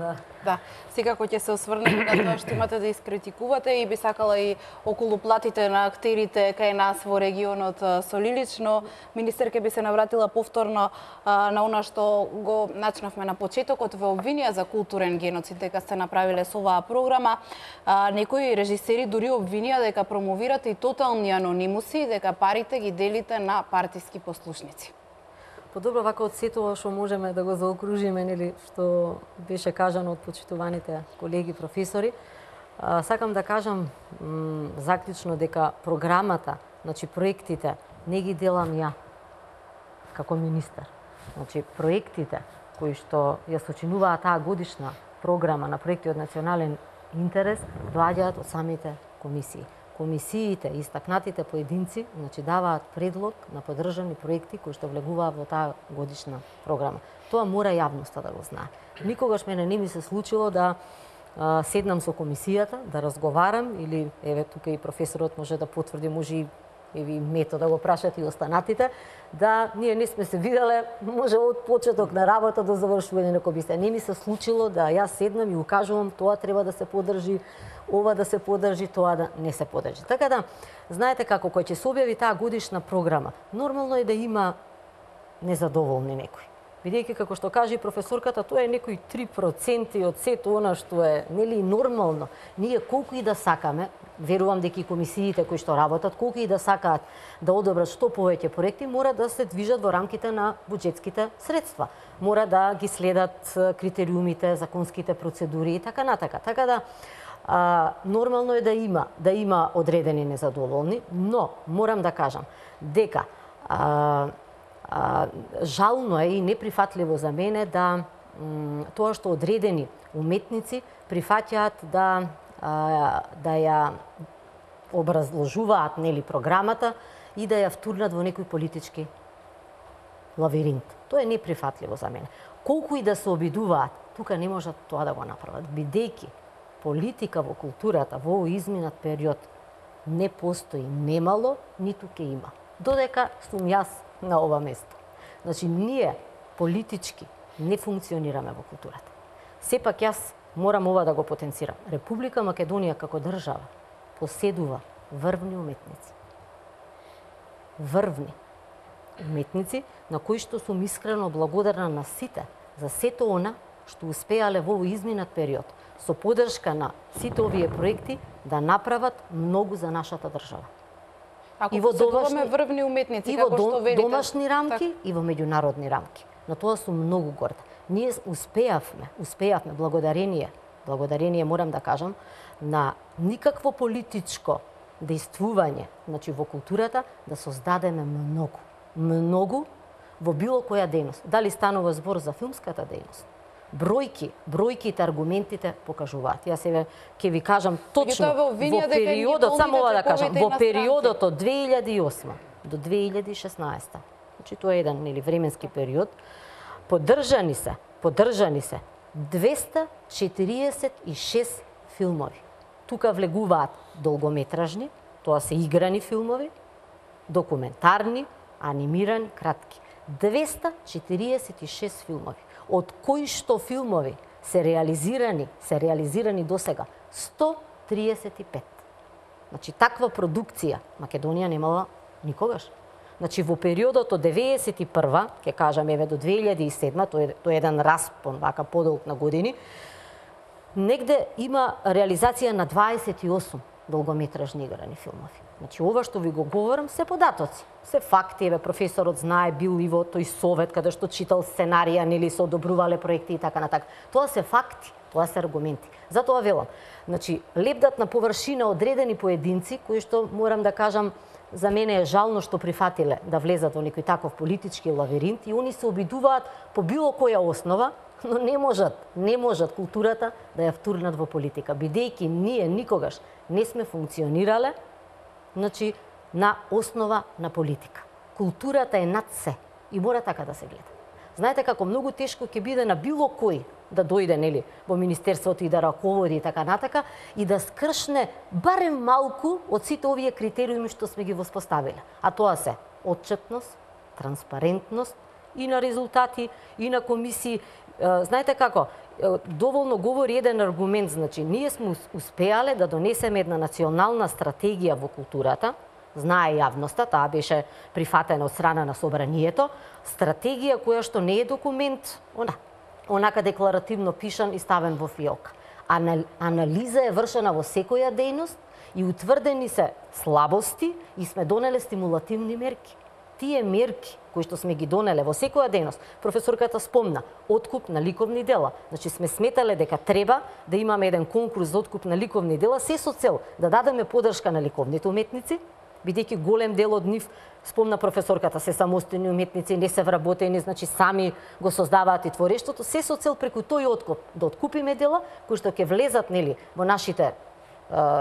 Да. Секако ќе се осврнеме на тоа што имате да искритикувате и би сакала и околу платите на актерите кај нас во регионот Солилично. Министерке би се навратила повторно на она што го начнавме на почетокот. Ве обвинија за културен геноцид дека сте направиле со оваа програма. Некои режисери дури обвинија дека промовирате и тотални анонимуси, дека парите ги делите на партиски послушници. Подобро вака од сето што можеме да го заокружиме, нели, што беше кажано од почитуваните колеги професори, сакам да кажам заклучно дека програмата, значи проектите не ги делам ја како министар. Значи проектите кои што ја сочинуваат таа годишна програма на проекти од национален интерес доаѓаат од самите комисии. Комисиите и истакнатите поединци, значи, даваат предлог на поддржани проекти кои што влегуваат во таа годишна програма. Тоа мора јавноста да го знае. Никогаш мене не ми се случило да седнам со комисијата, да разговарам, или еве тука и професорот може да потврди, може и Мето да го прашат и останатите, да ние не сме се виделе, може од почеток на работа до завршување на комисија. Не ми се случило да јас седнам и укажувам тоа треба да се поддржи, ова да се поддржи, тоа да не се поддржи. Така да, знаете како, кој ќе се објави таа годишна програма, нормално е да има незадоволни некои. Бидејќи, како што кажа и професорката, тоа е некои 3% од сето она што е, нели, нормално. Ние колку и да сакаме, верувам дека и комисиите кои што работат, колку и да сакаат да одобрат што повеќе проекти, мора да се движат во рамките на буџетските средства. Мора да ги следат критериумите, законските процедури и така натака. Така да, нормално е да има одредени незадоволни, но морам да кажам дека жално е и неприфатливо за мене да тоа што одредени уметници прифаќаат да ја образложуваат, нели, програмата и да ја втурнат во некој политички лавиринт. Тоа е неприфатливо за мене. Колку и да се обидуваат, тука не можат тоа да го направат, бидејќи политика во културата во изминат период не постои немало, ниту ќе има. Додека сум јас на ова место. Значи, ние политички не функционираме во културата. Сепак јас морам ова да го потенцирам. Република Македонија како држава поседува врвни уметници. Врвни уметници на кои што сум искрено благодарна на сите за сето она што успеале во изминат период со поддршка на сите овие проекти да направат многу за нашата држава. Ако поседуваме врвни уметници, како што велите, и во домашни рамки, и во меѓународни рамки. На тоа сум многу горда. Ние успеавме благодарение, морам да кажам, на никакво политичко действување, значи во културата, да создадеме многу во било која дејност. Дали станува збор за филмската дејност? Бројките, аргументите покажуваат. Јас сега ќе ви кажам точно во периодот, само ова да кажам, во периодот од 2008 до 2016, значи тоа е еден, нели, временски период, поддржани се 246 филмови. тука влегуваат долгометражни, тоа се играни филмови, документарни, анимирани, кратки. 246 филмови, од кои што филмови се реализирани до сега 135. Значи, таква продукција Македонија немала никогаш. Значи, во периодот од 91-ва, ќе кажам, еве до 2007, тоа е еден распон, вака подолг на години, негде има реализација на 28 долгометражни играни филмови. Значи, ова што ви го говорам, се податоци, се факти, еве професорот знае, бил и во тој совет каде што читал сценарија, нели се одобрувале проекти и така натака. Тоа се факти, тоа се аргументи. Затоа велам, значи, лепдат на површина одредени поединци, кои што, морам да кажам, за мене е жално што прифатиле да влезат во некој таков политички лавиринт и они се обидуваат по било која основа, но не можат културата да ја втурнат во политика, бидејќи ние никогаш не сме функционирале, значи, на основа на политика. Културата е над се и мора така да се гледа. Знаете како многу тешко ќе биде на било кој да дојде, нели, во министерството и да раководи и така натака и да скршне барем малку од сите овие критериуми што сме ги воспоставиле. А тоа се отчетност, транспарентност и на резултати, и на комисии. Знаете како, доволно говори еден аргумент, значи, ние сме успеале да донесеме една национална стратегија во културата, знае јавноста, таа беше прифатена од страна на собранието, стратегија која што не е документ, онака декларативно пишан и ставен во фиок. Анализа е вршена во секоја дејност и утврдени се слабости и сме донеле стимулативни мерки. Тие мерки кои што сме ги донеле во секоја дејност, професорката спомна, откуп на ликовни дела. Значи сме сметале дека треба да имаме еден конкурс за откуп на ликовни дела, се со цел да дадеме поддршка на ликовните уметници, бидејќи голем дел од нив, спомна професорката, се самостојни уметници, не се вработени, значи сами го создаваат и творештото, се со цел преку тој откуп да откупиме дела кои што ќе влезат, нели, во нашите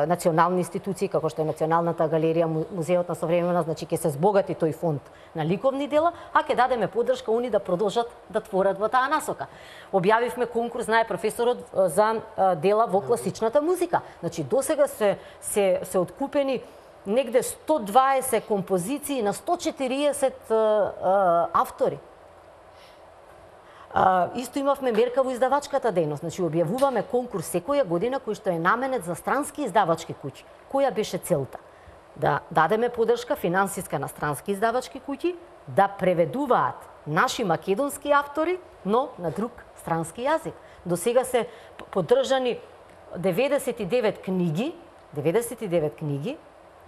национални институции, како што е Националната галерија, Музеот на современа, значи ќе се збогати тој фонд на ликовни дела, а ќе дадеме поддршка они да продолжат да творат во таа насока. Објавивме конкурс, знае професорот, за дела во класичната музика. Значи досега се откупени негде 120 композиции на 140 автори. Исто имавме мерка во издавачката дејност, значи објавуваме конкурс секоја година кој што е наменет за странски издавачки куќи. Која беше целта? Да дадеме поддршка финансиска на странски издавачки куќи, да преведуваат наши македонски автори, но на друг странски јазик. До сега се поддржани 99 книги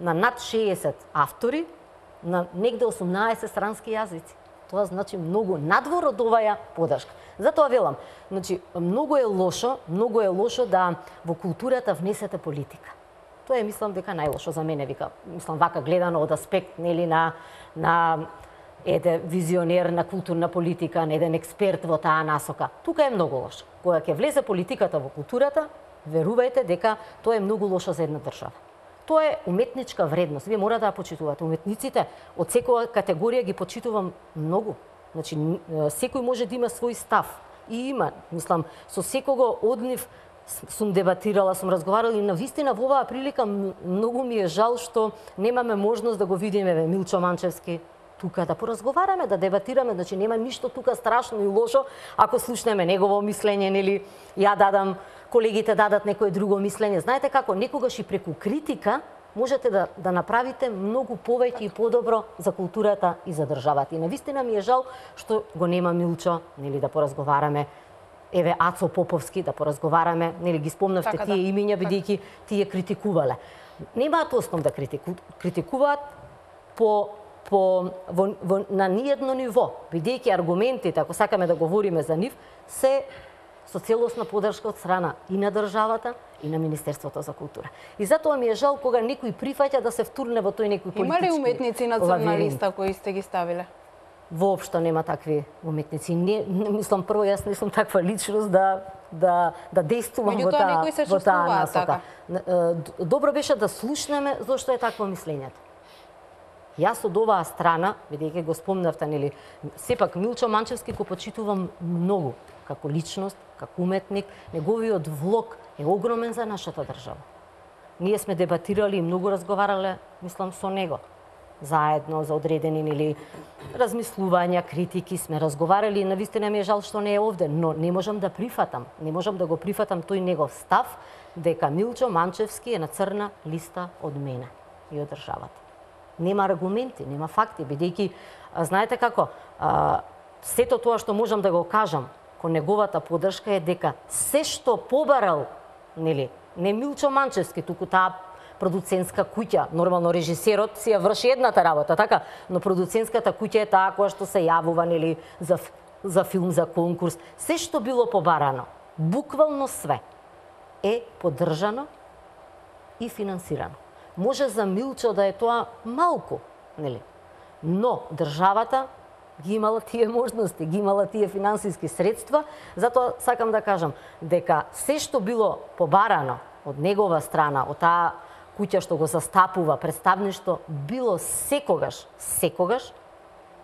на над 60 автори на негде 18 странски јазици. Тоа значи многу надвор од оваа поддршка. Затоа велам, значи многу е лошо да во културата внесете политика. Тоа е, мислам, дека најлошо за мене, мислам вака гледано од аспект, нели, на еден визионер на културна политика, на еден експерт во таа насока. Тука е многу лошо. Кога ќе влезе политиката во културата, верувајте дека тоа е многу лошо за една држава. Тоа е уметничка вредност. Вие мора да ја почитувате. Уметниците од секоја категорија ги почитувам многу. Значи, секој може да има свој став. И има, мислам, со секого од нив сум дебатирала, сум разговарала и навистина во оваа прилика многу ми е жал што немаме можност да го видиме Милчо Манчевски тука, да поразговараме, да дебатираме, значи нема ништо тука страшно и лошо ако слушнеме негово мислење, нели ја дадам, колегите дадат некое друго мислење. Знаете како, некогаш и преку критика можете да направите многу повеќе и подобро за културата и за државата. И навистина ми е жал што го нема Милчо, нели, да поразговараме. Еве Ацо Поповски, да поразговараме, нели ги спомнавте така, тие имиња, бидејќи тие критикувале. Немаат основ да критикуваат на ниедно ниво, бидејќи аргументите, ако сакаме да говориме за нив, се со целосна поддршка од страна и на државата и на Министерството за култура. И затоа ми е жал кога некој прифаќа да се втурне во тој некој политички. Има ли уметници на црна лавиринт. листа кои сте ги ставиле? Воопшто нема такви уметници. Не мислам, прво јас не сум таква личност да действувам во таа насока. Добро беше да слушнеме зошто е такво мислењето. Јас од оваа страна, бидејќи го спомнавте, нели, сепак Милчо Манчевски го почитувам многу како личност, како уметник, неговиот влог е огромен за нашата држава. ние сме дебатирали и многу разговарале, мислам, со него. Заедно за одредени или размислувања, критики сме разговарали и навистина ми е жал што не е овде, но не можам да прифатам, не можам да го прифатам тој негов став дека Милчо Манчевски е на црна листа од мене и од државата. Нема аргументи, нема факти, бидејќи знаете како, сето тоа што можам да го кажам кон неговата поддршка е дека се што побарал, нели, не Милчо Манчевски, туку таа продуцентска куќа, нормално режисерот си ја врши едната работа, така, но продуцентската куќа е таа која што се јавува, нели, за филм, за конкурс, се што било побарано, буквално све е поддржано и финансирано. Може за Милчо да е тоа малку, нели? Но државата ги имала тие можности, ги имала тие финансиски средства, затоа сакам да кажам дека се што било побарано од негова страна, од таа куќа што го застапува представништво, било секогаш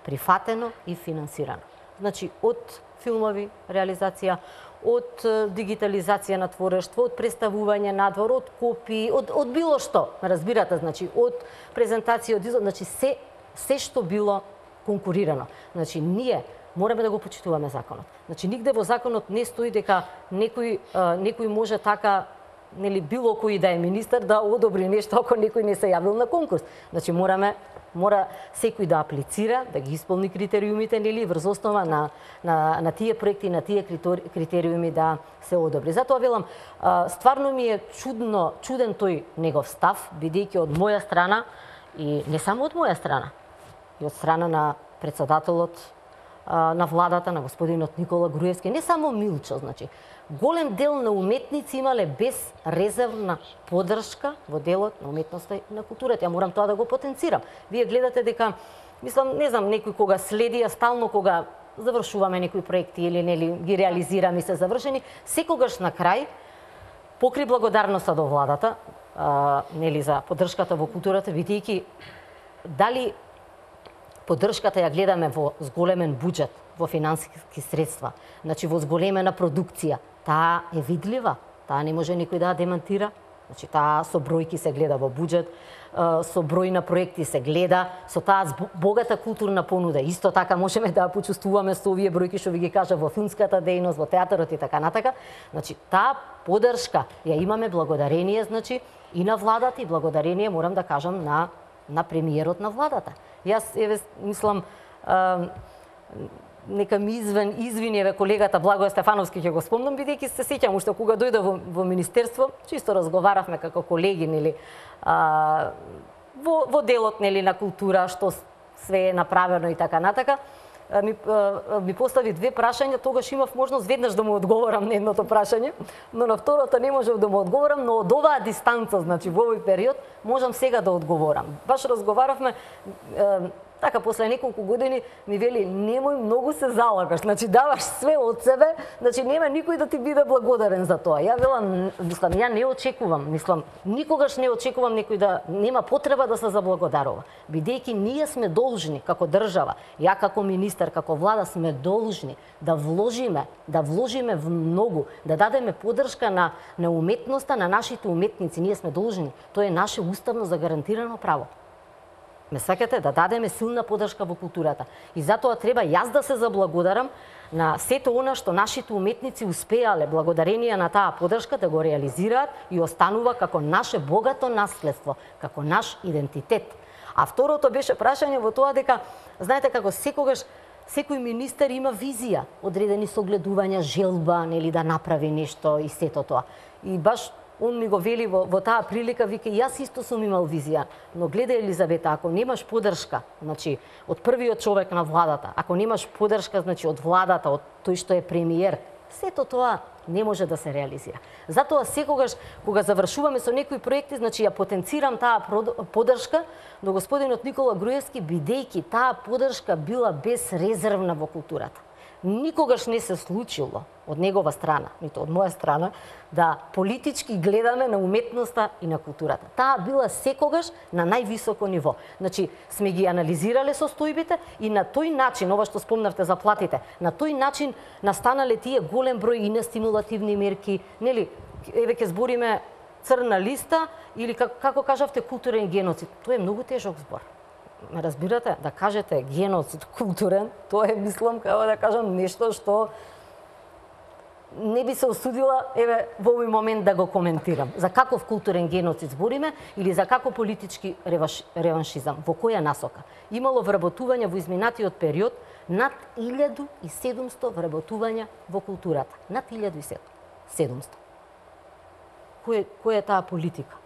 прифатено и финансирано. Значи, од филмови реализација, од дигитализација на творештво, од представување надвор, од копии, од било што, разбирате, значи, од презентација, од значи, се што било конкурирано. Значи, ние мораме да го почитуваме законот. Значи, нигде во законот не стои дека некој може така, нели, било кој да е министер да одобри нешто ако некој не се јавил на конкурс. Значи, мора секој да аплицира, да ги исполни критериумите, нели, врз основа на тие проекти, на тие критериуми да се одобри. Затоа велам, стварно ми е чуден тој негов став, бидејќи од моја страна, и не само од моја страна, и од страна на председателот на владата, на господинот Никола Груевски, не само Милчо, значи, голем дел на уметници имале безрезервна поддршка во делот на уметноста и на културата. Ја морам тоа да го потенцирам. Вие гледате дека, мислам, не знам, некој кога следи, стално кога завршуваме некои проекти или нели ги реализираме и се завршени, секогаш на крај, покри благодарноста до владата, нели, за поддршката во културата, бидејќи дали поддршката ја гледаме во зголемен буџет, во финансиски средства, значи во зголемена продукција, таа е видлива, таа не може никој да ја демантира, значи таа со бројки се гледа во буџет, со број на проекти се гледа, со таа богата културна понуда. Исто така можеме да ја почувствуваме со овие бројки што ви ги кажа во филмската дејност, во театарот и така натака. Значи таа поддршка ја имаме благодарение, значи, и на владата, и благодарение, морам да кажам, на премиерот на владата. Јас, мислам, нека ми извини колегата Благој Стефановски, ќе го спомнам, бидејќи се сеќам уште кога дојде во министерство, чисто разговаравме како колеги, нели, во делот, нели, на култура, што све е направено и така натака. Ми постави две прашања, тогаш имав можност веднаш да му одговорам на едното прашање, но на второто не можев да му одговорам, но од оваа дистанца, значи во овој период, можам сега да одговорам. Баш разговаравме, така, после неколку години ми вели, немој многу се залагаш, значи даваш све од себе, значи нема никој да ти биде благодарен за тоа. Ја велам, мислам, ја не очекувам, мислам, никогаш не очекувам некој да нема потреба да се заблагодарува. Бидејќи ние сме должни како држава, ја како министер, како влада сме должни да вложиме многу, да дадеме поддршка на уметноста, на нашите уметници, ние сме должни. Тоа е наше уставно загарантирано право. Ме сакате да дадеме силна поддршка во културата. И затоа треба јас да се заблагодарам на сето она што нашите уметници успеале благодарение на таа поддршка да го реализираат и останува како наше богато наследство, како наш идентитет. А второто беше прашање во тоа дека, знаете како секогаш секој министер има визија, одредени согледувања, желба, нели, да направи нешто и сето тоа. И баш он ми го вели во таа прилика, вика, јас исто сум имал визија, но гледај, Елизавета, ако немаш поддршка, значи од првиот човек на владата, ако немаш поддршка, значи од владата, од тој што е премиер, сето тоа не може да се реализира. Затоа секогаш кога завршуваме со некои проекти, значи ја потенцирам таа поддршка до господинот Никола Груевски, бидејќи таа поддршка била безрезервна во културата. Никогаш не се случило од негова страна, нито од моја страна, да политички гледаме на уметноста и на културата. Таа била секогаш на највисоко ниво. Значи, сме ги анализирале состојбите и на тој начин, ова што спомнавте за платите, на тој начин настанале тие голем број и на стимулативни мерки, нели, еве ќе збориме црна листа или како кажавте културен геноцид. Тоа е многу тежок збор. Ме разбирате? Да кажете геноцид културен, тоа е, мислам, како да кажам, нешто што не би се осудила, еве, во овој момент да го коментирам. За каков културен геноцид збориме или за како политички реваншизам? Во која насока? Имало вработување во изминатиот период над 1700 вработувања во културата. Над 1700. Која е таа политика?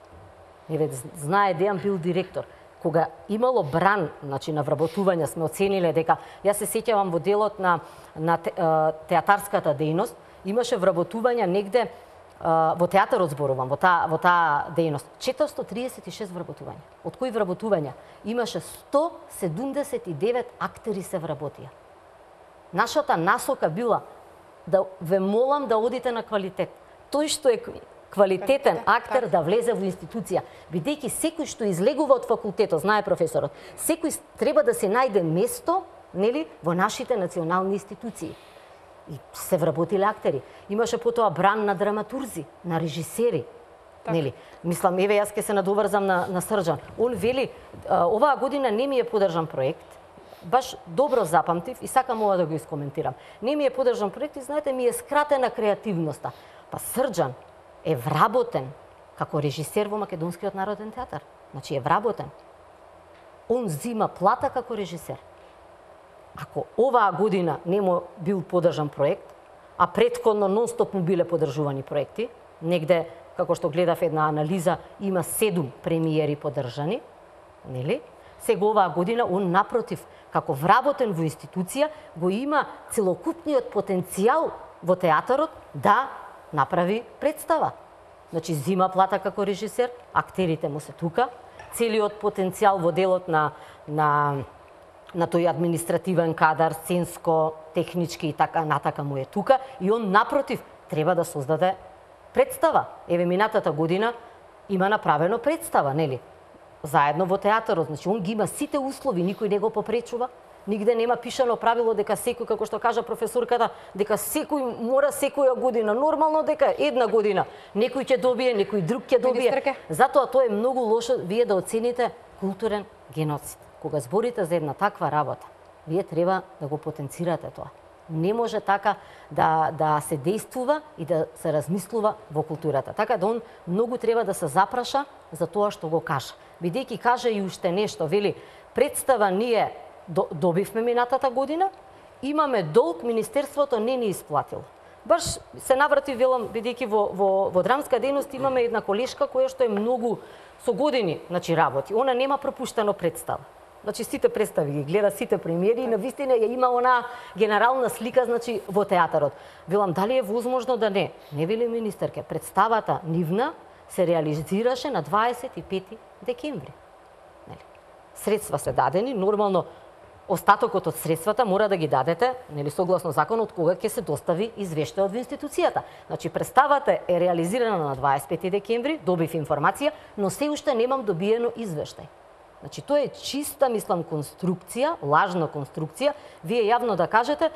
Еве, знае Дејан бил директор. Кога имало бран, значи на вработувања, сме оцениле дека, јас се сеќавам во делот на театарската дејност, имаше вработувања негде во театарот зборувам, во таа дејност. 436 вработувања. Од кои вработувања? Имаше 179 актери се вработија. Нашата насока била да ве молам да одите на квалитет. Тој што е квалитетен актер да влезе во институција, бидејќи секој што излегува од факултетот, знае професорот, секој треба да се најде место, нели, во нашите национални институции. И се вработиле актери. Имаше потоа бран на драматурзи, на режисери. Нели? Мислам, еве јас ќе се надоврзам на Срджан. Он вели, оваа година не ми е подржан проект, баш добро запамтив и сакам ова да го искоментирам. Не ми е подржан проект и знаете, ми е скратена креативноста. Па Срджан е вработен како режисер во Македонскиот народен театар. Значи е вработен. Он зима плата како режисер. Ако оваа година не му бил подржан проект, а претходно нон-стоп му биле подржувани проекти, негде, како што гледав една анализа, има 7 премиери подржани, нели? Сега оваа година, он напротив, како вработен во институција, го има целокупниот потенцијал во театарот да направи представа. Значи, зима плата како режисер, актерите му се тука, целиот потенцијал во делот на тој административен кадар, сценско, технички и така натака му е тука, и он напротив треба да создаде представа. Еве минатата година има направено представа, нели? Заедно во театарот, значи он ги има сите услови, никој не го попречува. Нигде нема пишано правило дека секој, како што кажа професорката, дека секој мора секоја година, нормално дека една година некој ќе добие, некој друг ќе добие. Министерке? Затоа тоа е многу лошо вие да оцените културен геноцид. Кога зборите за една таква работа, вие треба да го потенцирате тоа. Не може така да се действува и да се размислува во културата. Така да он многу треба да се запраша за тоа што го кажа. Бидејќи кажа и уште нешто, вели, представа ние добивме минатата година, имаме долг, Министерството не ни исплатило. Баш се наврати, велам, бидејќи во драмска дејност имаме една колешка која што е многу со години, значи работи. Она нема пропуштено представа. Значи сите представи ги гледа, сите премиери и навистина ја има она генерална слика, значи во театарот. Велам, дали е возможно да не? Не вели министерке, представата нивна се реализираше на 25 декември. Нели? Средства се дадени, нормално остатокот од средствата мора да ги дадете, нели, согласно законот, кога ќе се достави извештај од институцијата. Значи, представата е реализирана на 25 декември, добив информација, но се уште немам добиено извештај. Значи, тоа е чиста, мислам, конструкција, лажна конструкција. Вие јавно да кажете,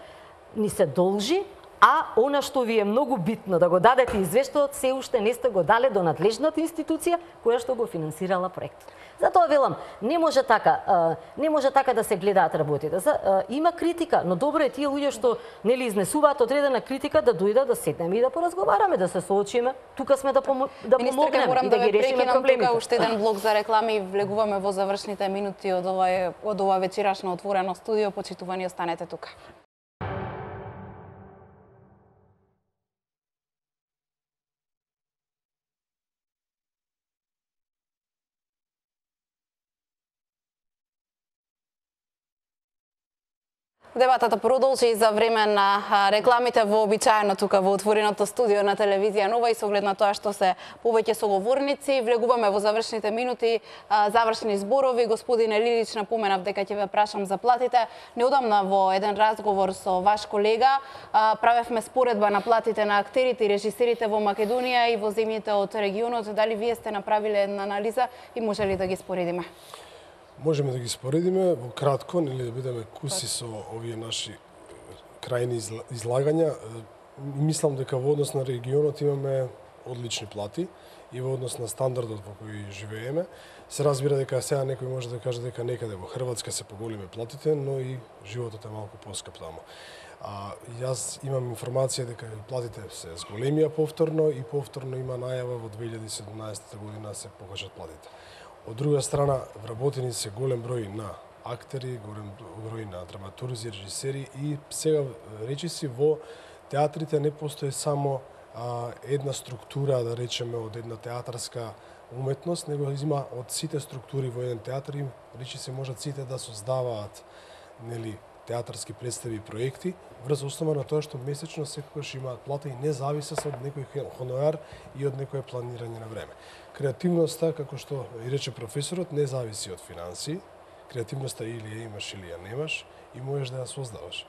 ни се должи, а она што ви е многу битно да го дадете извештајот, се уште не сте го дале до надлежната институција која што го финансирала проектот. Затоа велам, не може така да се гледаат работите. Има критика, но добро е тие луѓе што нели изнесуваат одредена критика да дојдат да седнеме и да поразговараме, да се соочиме. Тука сме да помогнеме и да ги решиме проблемите. Тука уште еден блок за реклами и влегуваме во завршните минути од ова вечерашно отворено студио. Почитувани, останете тука. Дебатата продолжи и за време на рекламите вообичаено тука во отвореното студио на телевизија Нова и со оглед на тоа што се повеќе соговорници, влегуваме во завршните минути, завршни зборови. Господине Лилич, напоменав дека ќе ве прашам за платите. Неодамна во еден разговор со ваш колега правевме споредба на платите на актерите и режисерите во Македонија и во земјите од регионот. Дали вие сте направиле една анализа и може ли да ги споредиме? Можеме да ги споредиме во кратко, нели да бидеме куси со овие наши крајни излагања. Мислам дека во однос на регионот имаме одлични плати и во однос на стандардот во кој живееме. Се разбира дека сега некој може да каже дека некаде во Хрватска се поголеми платите, но и животот е малку поскап таму. Јас имам информација дека платите се зголемија повторно и повторно има најава во 2017 година се покажат платите. Од друга страна, вработени се голем број на актери, голем број на драматурзи, режисери и сега речиси во театрите не постои само една структура, да речеме, од една театарска уметност, него има од сите структури во еден театар и речиси можат сите да создаваат нели театарски представи и проекти врз основа на тоа што месечно секогаш имаат плата и не зависат од некој хонорар и од некое планирање на време. Креативноста, како што и рече професорот, не зависи од финансии. Креативноста или ја имаш или ја немаш и можеш да ја создаваш.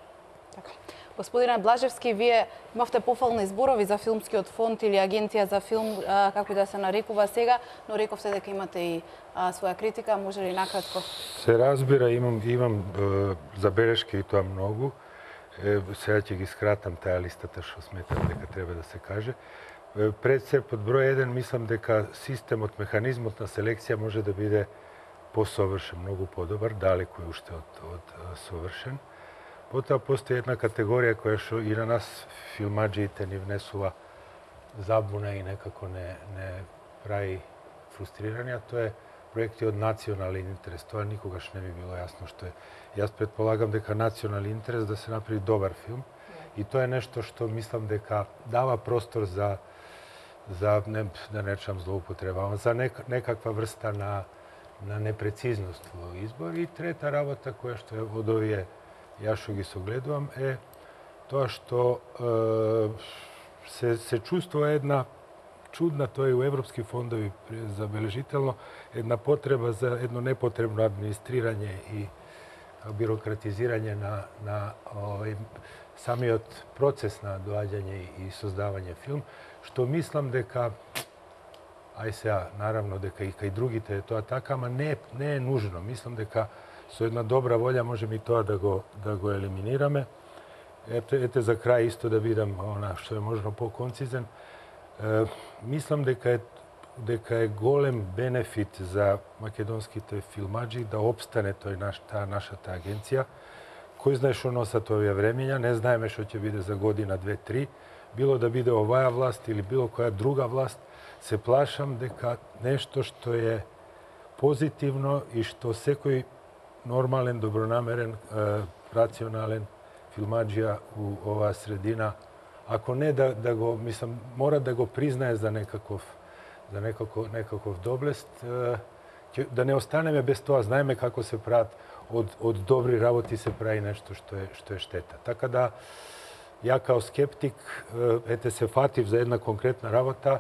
Така. Господине Блажевски, вие имавте пофални зборови за филмскиот фонд или агенција за филм, како и да се нарекува сега, но рековте дека имате и своја критика, може ли накратко? Се разбира, имам забелешки и тоа многу. Сега ќе ги скратам таа листата што сметам дека треба да се каже. Пред се под број 1 мислам дека системот, механизмот на селекција може да биде посовршен, многу подобар, далеку уште од совршен. Потоа постои една категорија која што и на нас филмаџиите ни внесува забуна и некако не прави фрустрирање, тоа е проекти од национален интерес. Тоа никогаш не би било јасно што е. Јас предполагам дека национален интерес да се направи добар филм и тоа е нешто што мислам дека дава простор за да не речам злоупотреба, за некаква врста на непрецизност во избор. И трета работа која што е од овие јас што ги согледувам е тоа што се чувствува една чудна, тоа и у европски фондови забележително, една потреба за едно непотребно администрирање и бирократизирање на самиот процес на доаѓање и создавање филм, што мислам дека сега, наравно дека и кај другите е тоа така, ама не е нужно. Мислам дека со една добра волја можеме и тоа да го елиминираме. Ете за крај исто да бидам она што е можно по-концизен. Мислам дека е голем бенефит за македонските филмаџи да обстане таа нашата агенција. Кој знае што носат овие времења, не знаеме што ќе биде за година, 2-3. Било да биде оваа власт или било која друга власт, се плашам дека нешто што е позитивно и што секој нормален, добронамерен, рационален филмаџија у оваа средина, ако не да го, мислам, мора да го признае за некаков доблест, да не останеме без тоа. Знаеме како се прават од добри работи се прави нешто што е штета. Така да, ја као скептик, се фатив за една конкретна работа,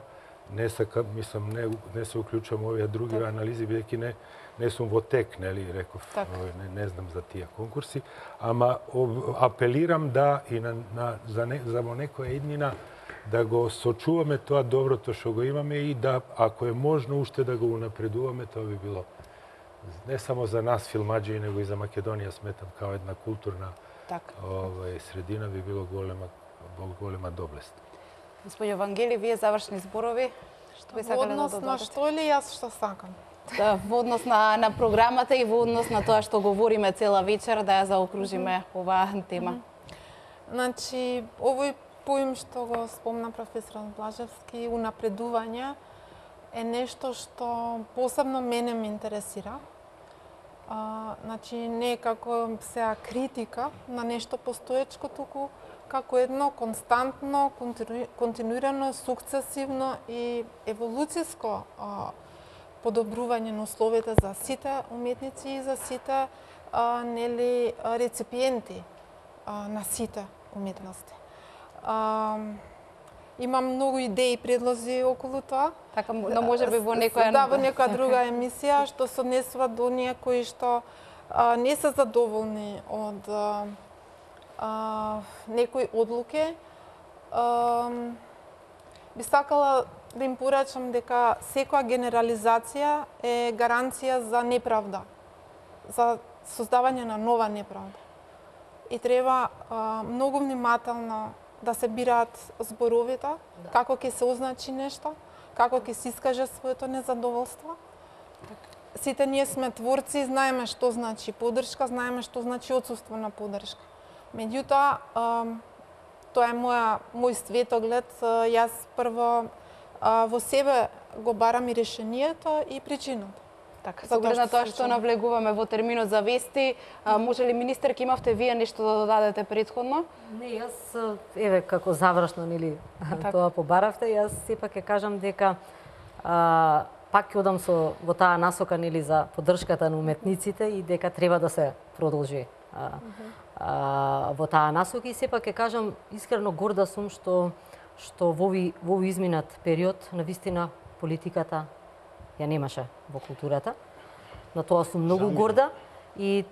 не се уклучувам овие други анализи, бидејќи не сум во тек, нели, реков, не знам за тие конкурси, ама апелирам да и за во некоја иднина да го сочуваме тоа доброто што го имаме и да, ако е можно, уште да го унапредуваме, тоа би било не само за нас филмаџи, него и за Македонија, сметам, као една културна средина би било голема доблест. Господјо Вангели, вие завршни зборови? Што би сакале да додадете? Во однос на што или јас што сакам? Да, во однос на програмата и во однос на тоа што говориме цела вечер, да ја заокружиме оваа тема. Значи, овој поим што го спомна професорот Блажевски, унапредување, е нешто што посебно мене ме интересира. Значи, не како сега критика на нешто постоечко, туку како едно константно, континуирано, сукцесивно и еволуцијско подобрување на условията за сите уметници и за сите реципиенти на сите уметности. Имам многу идеи и предлози околу тоа. Така, но може би во некоја... Да, во некоја друга емисија, што се однесува до оние кои што не се задоволни од некои одлуки. Би сакала да им порачам дека секоја генерализација е гаранција за неправда, за создавање на нова неправда. И треба многу внимателно да се бираат зборовите, како ќе се означи нешто, како ќе се искаже своето незадоволство. Сите ние сме творци, знаеме што значи поддршка, знаеме што значи отсуство на поддршка. Меѓутоа, тоа е мој светоглед. Јас прво во себе го барам и решението и причината. Така, со оглед на тоа што навлегуваме во терминот за вести, може ли министерка имавте вие нешто да додадете претходно? Не, јас еве како завршно нели тоа побаравте, јас сепак ќе кажам дека пак ќе одам во таа насока нели за поддршката на уметниците и дека треба да се продолжи во таа насока и сепак ќе кажам искрено горда сум што во овој изминат период навистина политиката ја немаше во културата. На тоа сум многу горда и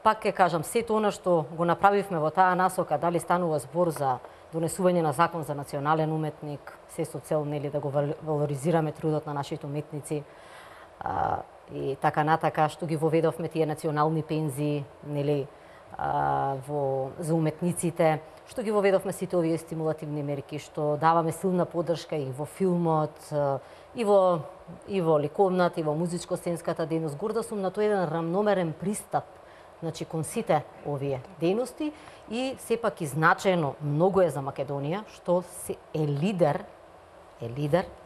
пак ќе кажам сето она што го направивме во таа насока, дали станува збор за донесување на закон за национален уметник, се со цел нели да го валоризираме трудот на нашите уметници и така натака што ги воведовме тие национални пензии нели за уметниците, што ги воведовме сите овие стимулативни мерки, што даваме силна поддршка и во филмот, и во ликовната, и во музичко-сценската дејност. Горда сум на тој еден рамномерен пристап, значи кон сите овие дејности и сепак и значајно многу е за Македонија што е лидер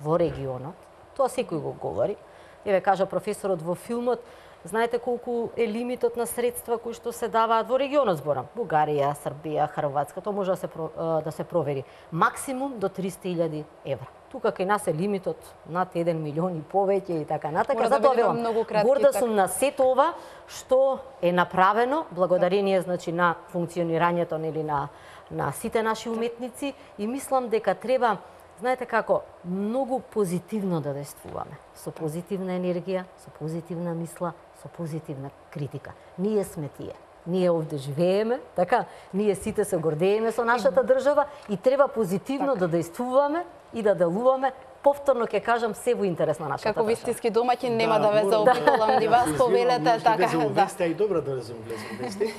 во регионот. Тоа секој го говори. Еве кажа професорот во филмот, знаете колку е лимитот на средства кои што се даваат во регионот, зборам, Бугарија, Србија, Хрватска, тоа може да се провери. Максимум до 300.000 евра. Тука кај нас е лимитот над 1 милион и повеќе и така натака. Затоа велам, горда сум на сето ова што е направено благодарение значи на функционирањето нели на сите наши уметници и мислам дека треба, знаете како, многу позитивно да действуваме, со позитивна енергија, со позитивна мисла, со позитивна критика. Ние сме тие. Ние овде живееме, така, ние сите се гордееме со нашата држава и треба позитивно да действуваме и да делуваме. Повторно ќе кажам се во интерес на нашата држава. Како вистински домаќин нема да ве заобиколам, ни вас повелете така. Да, вести, а и добро да влезем вести.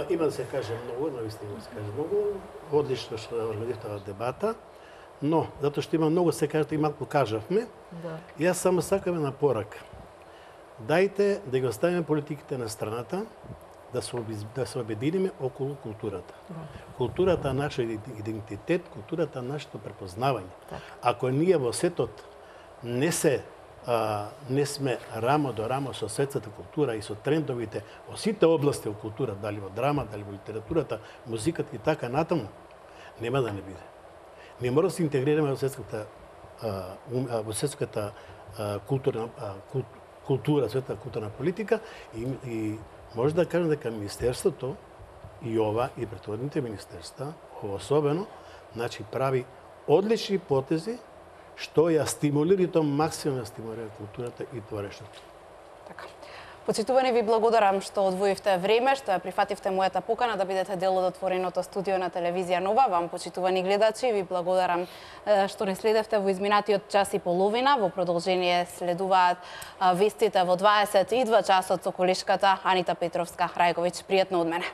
Има да се каже многу, навистина да се каже многу. Одлично што организирате оваа дебата. Но, затоа што има многу се кажете и малку кажавме, јас само сакам една порака. Дајте да ги оставиме политиките на страната, да се обединиме околу културата. Културата е нашиот идентитет, културата е нашето препознавање. Ако ние во светот не сме рамо до рамо со светската култура и со трендовите во сите области во култура, дали во драма, дали во литературата, музиката и така натаму, нема да не биде. Ние мора да се интегрираме во светската култура, светска културна политика и може да кажем дека Министерството и ова и претходните министерства, особено, значи прави одлични потези што ја стимулира и тоа максимум ја стимулира културата и творештвото. Така. Почитувани, ви благодарам што одвоивте време, што ја прифативте мојата покана да бидете дел од отвореното студио на телевизија Нова. Вам, почитувани гледачи, ви благодарам што не следевте во изминатиот час и половина. Во продолжение следуваат вестите во 22 часот со колешката Анита Петровска-Рајковиќ. Пријатно од мене.